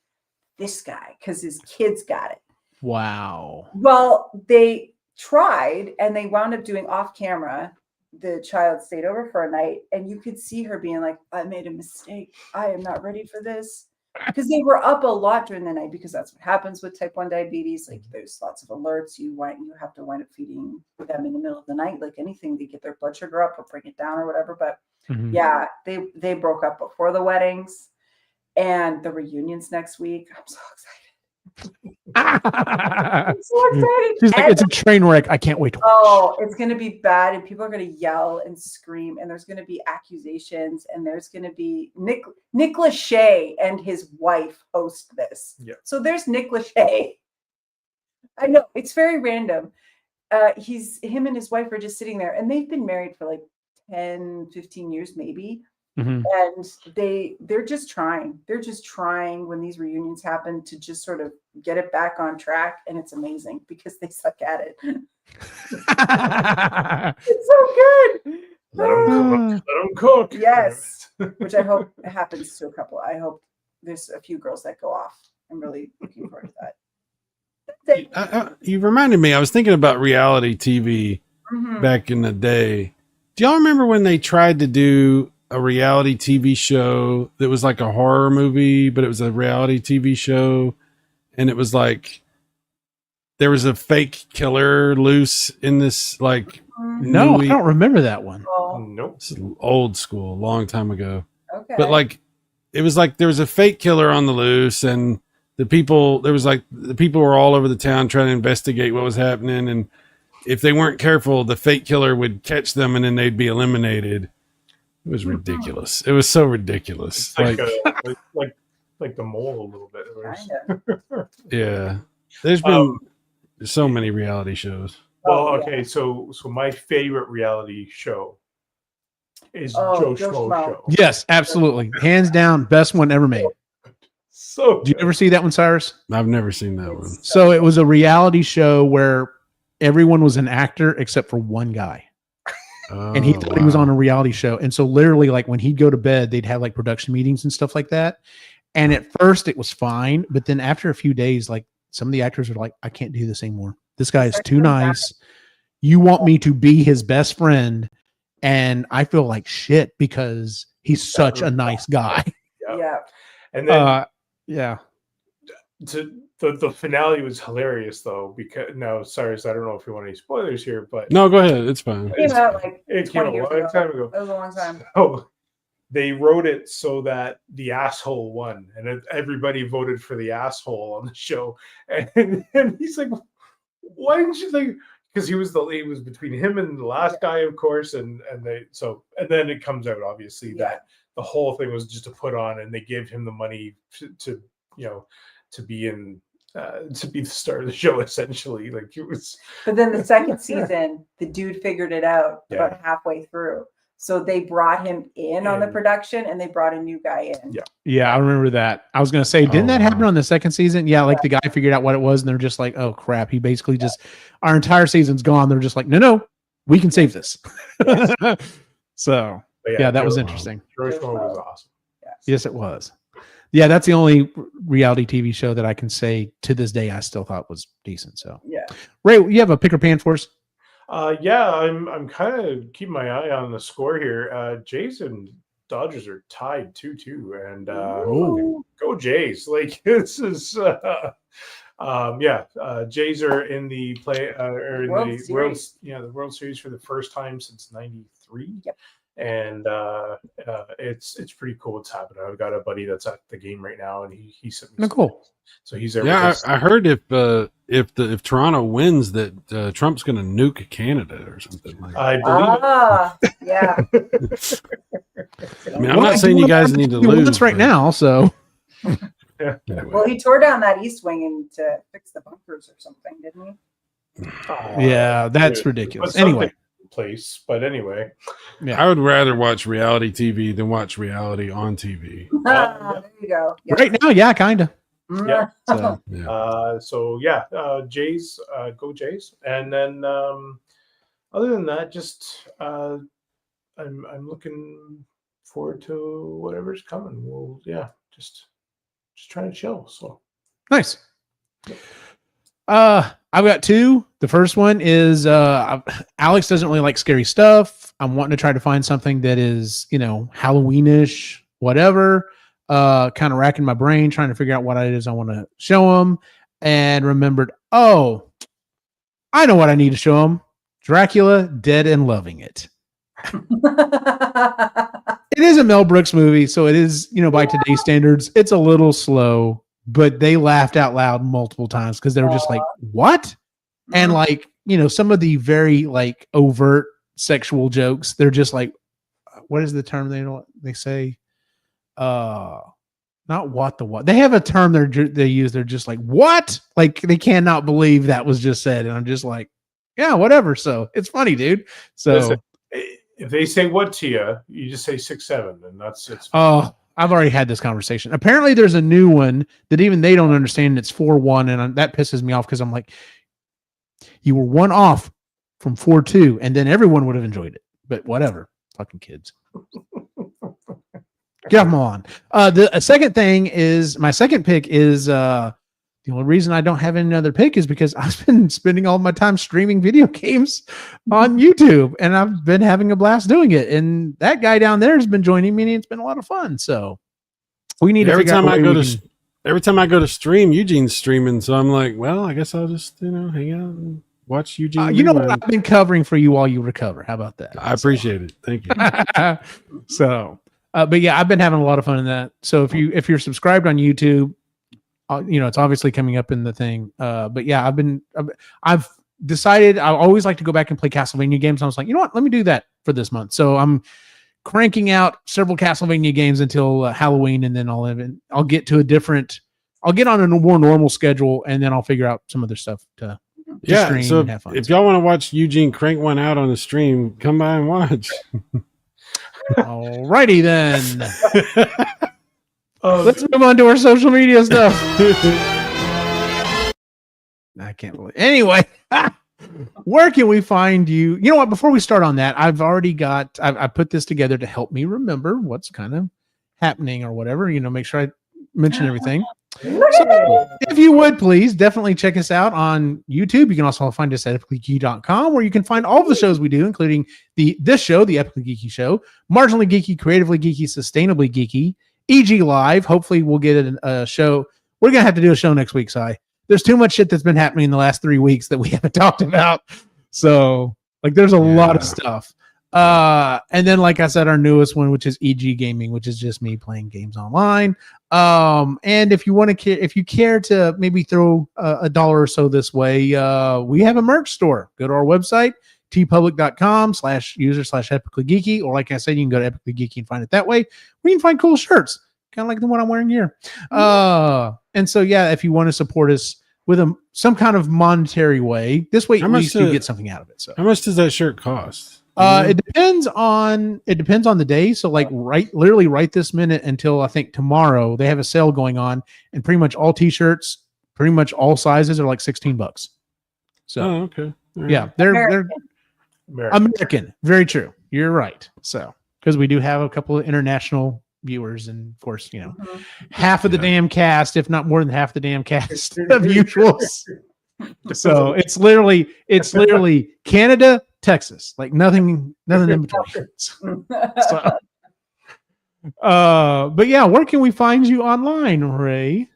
this guy, because his kids got it. Wow. Well, they tried, and they wound up doing off camera. The child stayed over for a night, and you could see her being like, I made a mistake. I am not ready for this. Because they were up a lot during the night, because that's what happens with type 1 diabetes. Like, there's lots of alerts. You have to wind up feeding them in the middle of the night, like anything to get their blood sugar up or bring it down or whatever. But yeah, they broke up before the weddings. And the reunion's next week. I'm so excited. I'm so excited. She's like, it's a train wreck. I can't wait to watch. Oh, it's going to be bad, and people are going to yell and scream, and there's going to be accusations, and there's going to be Nick Lachey and his wife host this. Yeah. So there's Nick Lachey. I know, it's very random. Him and his wife are just sitting there, and they've been married for like 10, 15 years maybe. Mhm. And they're just trying. They're just trying when these reunions happen to just sort of get it back on track, and it's amazing because they suck at it. It's so good. Let them cook. Yes, which I hope happens to a couple. I hope there's a few girls that go off. I'm really looking forward to that. That's it. You reminded me. I was thinking about reality TV back in the day. Do y'all remember when they tried to do a reality TV show that was like a horror movie, but it was a reality TV show, and it was like there was a fake killer loose in this like No, I don't remember that one. Oh, Nope. This is old school, a long time ago. okay. But like it was like there was a fake killer on the loose, and the people were all over the town trying to investigate what was happening, and if they weren't careful, the fake killer would catch them and then they'd be eliminated. It was ridiculous. It was so ridiculous. It's like the mole a little bit. Kinda. Yeah. There's been so many reality shows. Well, Oh, yeah. okay, so my favorite reality show is Oh, Joe Joe Schmo Schmo. show. Yes, absolutely. Hands down, best one ever made. So Did you ever see that one, Cyrus? I've never seen that one. So it was a reality show where everyone was an actor except for one guy. And he thought he was on a reality show. And so literally, like when he'd go to bed, they'd have like production meetings and stuff like that. And at first it was fine. But then after a few days, like some of the actors are like, I can't do this anymore. This guy is too nice. You want me to be his best friend. And I feel like shit because he's such a nice guy. Yeah. And then Yeah. the finale was hilarious though, because Cyrus, I don't know if you want any spoilers here, but No, go ahead. It's fine. It came out like it came 20 a years long ago. time ago. That was a long time. So they wrote it so that the asshole won, and everybody voted for the asshole on the show. And he's like, "Why didn't you think?" Because it was between him and the last guy, of course, and then it comes out obviously that the whole thing was just to put on, and they gave him the money to be in. To be the star of the show, essentially, like it was. But then the second season, the dude figured it out about halfway through. So they brought him in on the production, and they brought a new guy in. Yeah, I remember that. I was going to say, didn't that happen on the second season? Yeah, like the guy figured out what it was, and they're just like, oh, crap. He basically just, our entire season's gone. They're just like, no, we can save this. So, yeah, that was interesting. Joe Schmo was awesome. Yes, it was. Yeah, that's the only reality TV show that I can say to this day I still thought was decent. So, Yeah. Ray, you have a pick or pan for us? I'm kind of keeping my eye on the score here. Jays and Dodgers are tied 2-2, and go Jays! Like this is, Jays are in the World Series for the first time since '93. Yep. And it's pretty cool what's happening. I've got a buddy that's at the game right now, and he sent me. Oh, cool. So he's there. Yeah, I heard if Toronto wins that Trump's going to nuke Canada or something like that. I believe Yeah. I mean, I'm not saying you guys need to lose. That's right now. So, Yeah. Anyway. Well, he tore down that east wing and to fix the bunkers or something, didn't he? yeah, that's ridiculous. Anyway. Place, but anyway, I would rather watch reality TV than watch reality on TV. There you go. Yep. Right now, yeah, kind of. Yeah. So, Jays, go Jays, and then other than that, just I'm looking forward to whatever's coming. We'll just trying to chill. So nice. I've got two. The first one is Alex doesn't really like scary stuff. I'm wanting to try to find something that is, Halloweenish, whatever. Kind of racking my brain, trying to figure out what it is I want to show him, and remembered, I know what I need to show him. Dracula, Dead and Loving It. It is a Mel Brooks movie, so it is, by today's standards, it's a little slow, but they laughed out loud multiple times because they were just like, what? And like, some of the very like overt sexual jokes, they're just like, what is the term they say? Not what. They have a term they use. They're just like, what? Like they cannot believe that was just said. And I'm just like, yeah, whatever. So it's funny, dude. So listen, if they say what to you, you just say 6'7", and that's it. Oh, I've already had this conversation. Apparently there's a new one that even they don't understand. It's 4'1", and that pisses me off because I'm like, you were one off from 4'2", and then everyone would have enjoyed it. But whatever. Fucking kids. Get off my lawn. The second thing is my second pick is the only reason I don't have any other pick is because I've been spending all my time streaming video games on YouTube, and I've been having a blast doing it. And that guy down there has been joining me, and it's been a lot of fun. So we need every time I go to stream, Eugene's streaming, so I'm like, well, I guess I'll just hang out and watch Eugene. You know what? I've been covering for you while you recover. How about that? I appreciate it. Thank you. So. But yeah, I've been having a lot of fun in that. So if you're subscribed on YouTube, it's obviously coming up in the thing. But yeah, I've decided I always like to go back and play Castlevania games. I was like, you know what? Let me do that for this month. So I'm cranking out several Castlevania games until Halloween, and then I'll get on a more normal schedule, and then I'll figure out some other stuff to stream so and have fun. If y'all want to watch Eugene crank one out on the stream, come by and watch. Alrighty then. Let's move on to our social media stuff. I can't believe. Anyway, where can we find you? You know what? Before we start on that, I've put this together to help me remember what's kind of happening or whatever. Make sure I mention everything. So, if you would please definitely check us out on YouTube. You can also find us at epicallygeeky.com, where you can find all of the shows we do, including this show, the Epically Geeky Show, Marginally Geeky, Creatively Geeky, Sustainably Geeky, EG Live. Hopefully we'll get a show. We're going to have to do a show next week, Si. There's too much shit that's been happening in the last 3 weeks that we haven't talked about. So there's a lot of stuff. And then, like I said, our newest one, which is EG Gaming, which is just me playing games online. And if you care to maybe throw $1 or so this way, we have a merch store. Go to our website, tpublic.com/user/epically geeky. Or like I said, you can go to Epically Geeky and find it that way. We can find cool shirts, kind of like the one I'm wearing here. And so, yeah, if you want to support us with some kind of monetary way, this way at least you get something out of it. So how much does that shirt cost? It depends on the day. So literally right this minute until I think tomorrow, they have a sale going on, and pretty much all t-shirts, pretty much all sizes are like $16. So okay. Right. Yeah, they're American. Very true. You're right. So because we do have a couple of international viewers, and of course, half of the damn cast, if not more than half the damn cast of usuals. So it's literally Canada, Texas, like nothing in between. So, but yeah, where can we find you online, Ray?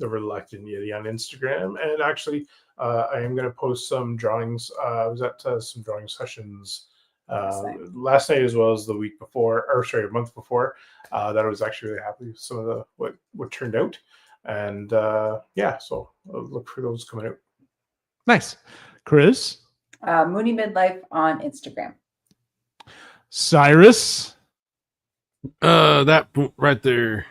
The Reluctant Yeti on Instagram, and actually, I am going to post some drawings. I was at some drawing sessions last night as well as the week before, a month before. That I was actually really happy with some of what turned out, and so I'll look for those coming out. Nice, Chris. Mooney Midlife on Instagram. Cyrus. That right there.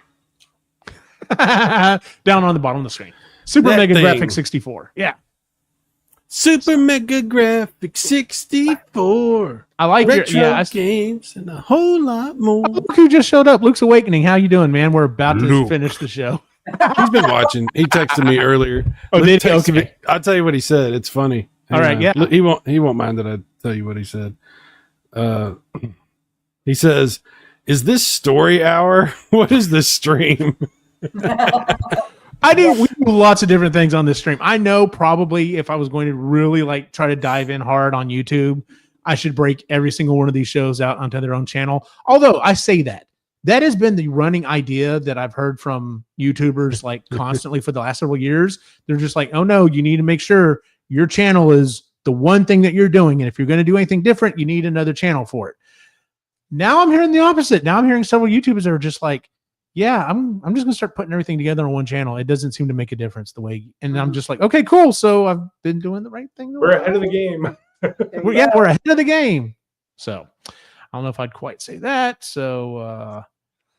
Down on the bottom of the screen. Super Mega Graphic 64. Yeah. Super Mega Graphic 64. I like retro games and a whole lot more. Oh, look who just showed up. Luke's Awakening. How you doing, man? We're about to finish the show. He's been watching. He texted me earlier. Oh, did he? Okay. I'll tell you what he said. It's funny. All right, yeah. He won't mind that I tell you what he said. He says, "Is this story hour? What is this stream?" We do lots of different things on this stream. I know probably if I was going to really try to dive in hard on YouTube, I should break every single one of these shows out onto their own channel. Although I say that has been the running idea that I've heard from YouTubers constantly for the last several years. They're just like, oh no, you need to make sure your channel is the one thing that you're doing. And if you're going to do anything different, you need another channel for it. Now I'm hearing the opposite. Now I'm hearing several YouTubers that are just like, yeah, I'm just gonna start putting everything together on one channel. It doesn't seem to make a difference the way, and I'm just like, okay, cool. So I've been doing the right thing. We're ahead of the game. We're ahead of the game. So I don't know if I'd quite say that. So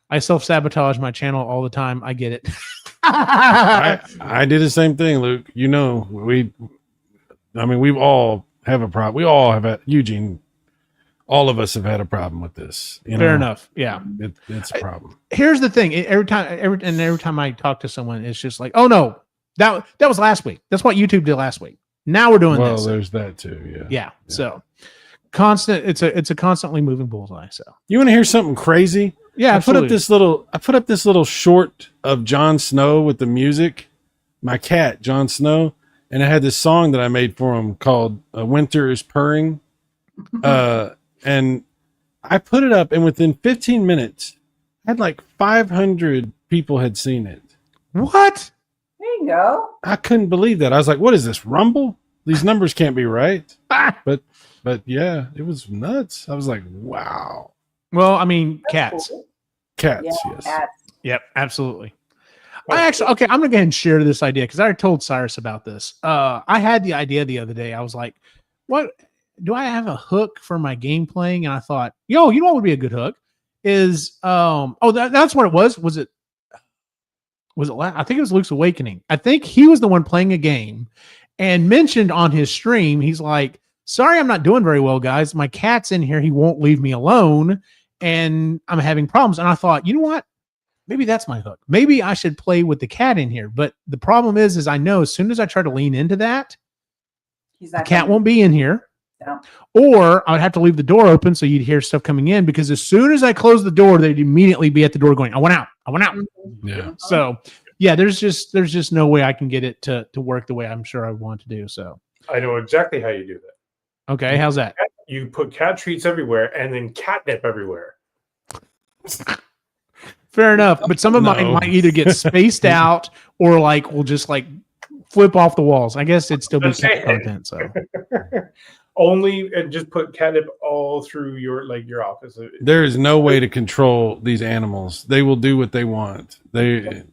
I self-sabotage my channel all the time. I get it. I did the same thing, Luke. You know, we all have a problem. We all have had, Eugene, all of us have had a problem with this. Fair enough. Yeah. It's a problem. Here's the thing. Every time I talk to someone, it's just like, oh no, that was last week. That's what YouTube did last week. Now we're doing this. Well, there's that too. Yeah. So constant. It's a constantly moving bullseye. So you want to hear something crazy? Yeah. I put up this little short of Jon Snow with the music, my cat, Jon Snow. And I had this song that I made for him called Winter is Purring. And I put it up, and within 15 minutes, I had like 500 people had seen it. What? There you go. I couldn't believe that. I was like, what is this, Rumble? These numbers can't be right. But yeah, it was nuts. I was like, wow. Well, I mean, cats. Cats, Yeah, yes. cats. Yep, absolutely. I'm going to go ahead and share this idea because I already told Cyrus about this. I had the idea the other day. I was like, what? Do I have a hook for my game playing? And I thought, you know what would be a good hook is, that's what it was. Was it, I think it was Luke's Awakening. I think he was the one playing a game and mentioned on his stream, he's like, sorry, I'm not doing very well, guys. My cat's in here. He won't leave me alone. And I'm having problems. And I thought, you know what? Maybe that's my hook. Maybe I should play with the cat in here. But the problem is I know as soon as I try to lean into that, the cat won't be in here. No. Or I would have to leave the door open so you'd hear stuff coming in because as soon as I close the door, they'd immediately be at the door going, I went out. Yeah. So yeah, there's just no way I can get it to work the way I'm sure I want to do. So I know exactly how you do that. Okay, how's that? You put cat treats everywhere and then catnip everywhere. Fair enough. But some of mine might either get spaced out or like will just like flip off the walls. I guess it'd still be cat content. So only and just put catnip all through your office. There is no way to control these animals. They will do what they want. Yeah.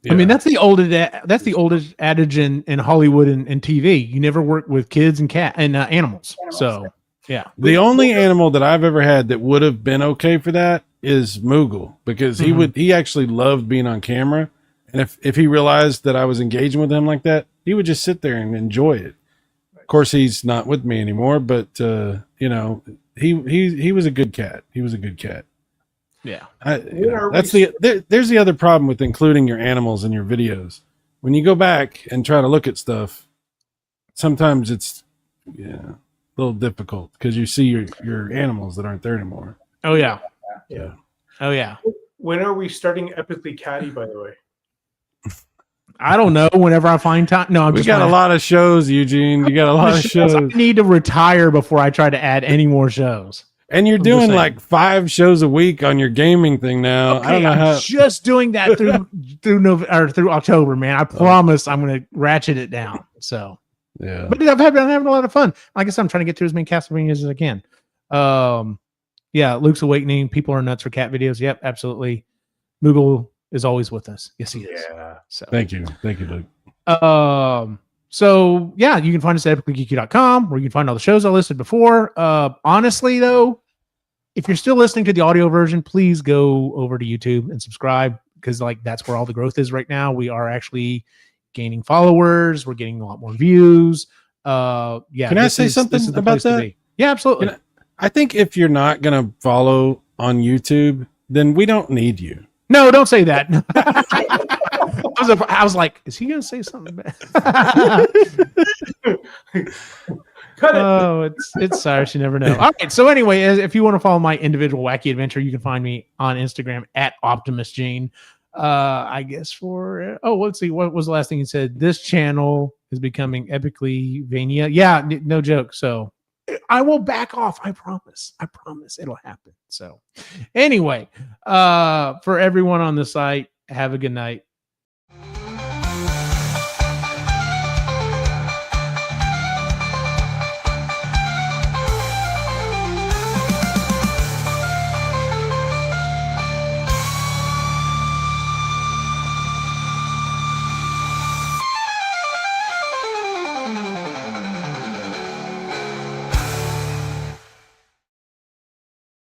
I mean, that's the oldest adage in Hollywood and TV. You never work with kids and animals. So yeah. The only animal that I've ever had that would have been okay for that is Moogle, because he actually loved being on camera. And if he realized that I was engaging with him like that, he would just sit there and enjoy it. Of course, he's not with me anymore, but he was a good cat. He was a good cat. Yeah. There's the other problem with including your animals in your videos. When you go back and try to look at stuff, sometimes it's a little difficult because you see your animals that aren't there anymore. Oh yeah. Yeah. Oh yeah. When are we starting Epically Catty, by the way? I don't know. Whenever I find time. No, we got a lot of shows, Eugene. You got a lot of shows. I need to retire before I try to add any more shows. And you're doing like 5 shows a week on your gaming thing now. Okay, I don't know how. Just doing that through October, man. I promise I'm going to ratchet it down. So yeah, but I'm having a lot of fun. Like I said, I'm trying to get through as many Castlevanias as I can. Yeah, Luke's Awakening. People are nuts for cat videos. Yep, absolutely. Moogle is always with us. Yes, he is. Yeah. So thank you, Luke. So yeah, you can find us at epicallygeeky.com where you can find all the shows I listed before. Honestly though, if you're still listening to the audio version, please go over to YouTube and subscribe because like that's where all the growth is right now. We are actually gaining followers. We're getting a lot more views. Yeah. Can I say something about that? Yeah, absolutely. I think if you're not going to follow on YouTube, then we don't need you. No, don't say that. I was like, is he going to say something bad? Cut it. Oh, it's Cyrus. You never know. All right. So anyway, if you want to follow my individual wacky adventure, you can find me on Instagram at OptimusGene. I guess let's see. What was the last thing you said? This channel is becoming epically Vania. Yeah, no joke. So I will back off. I promise it'll happen. So anyway, for everyone on the site, have a good night.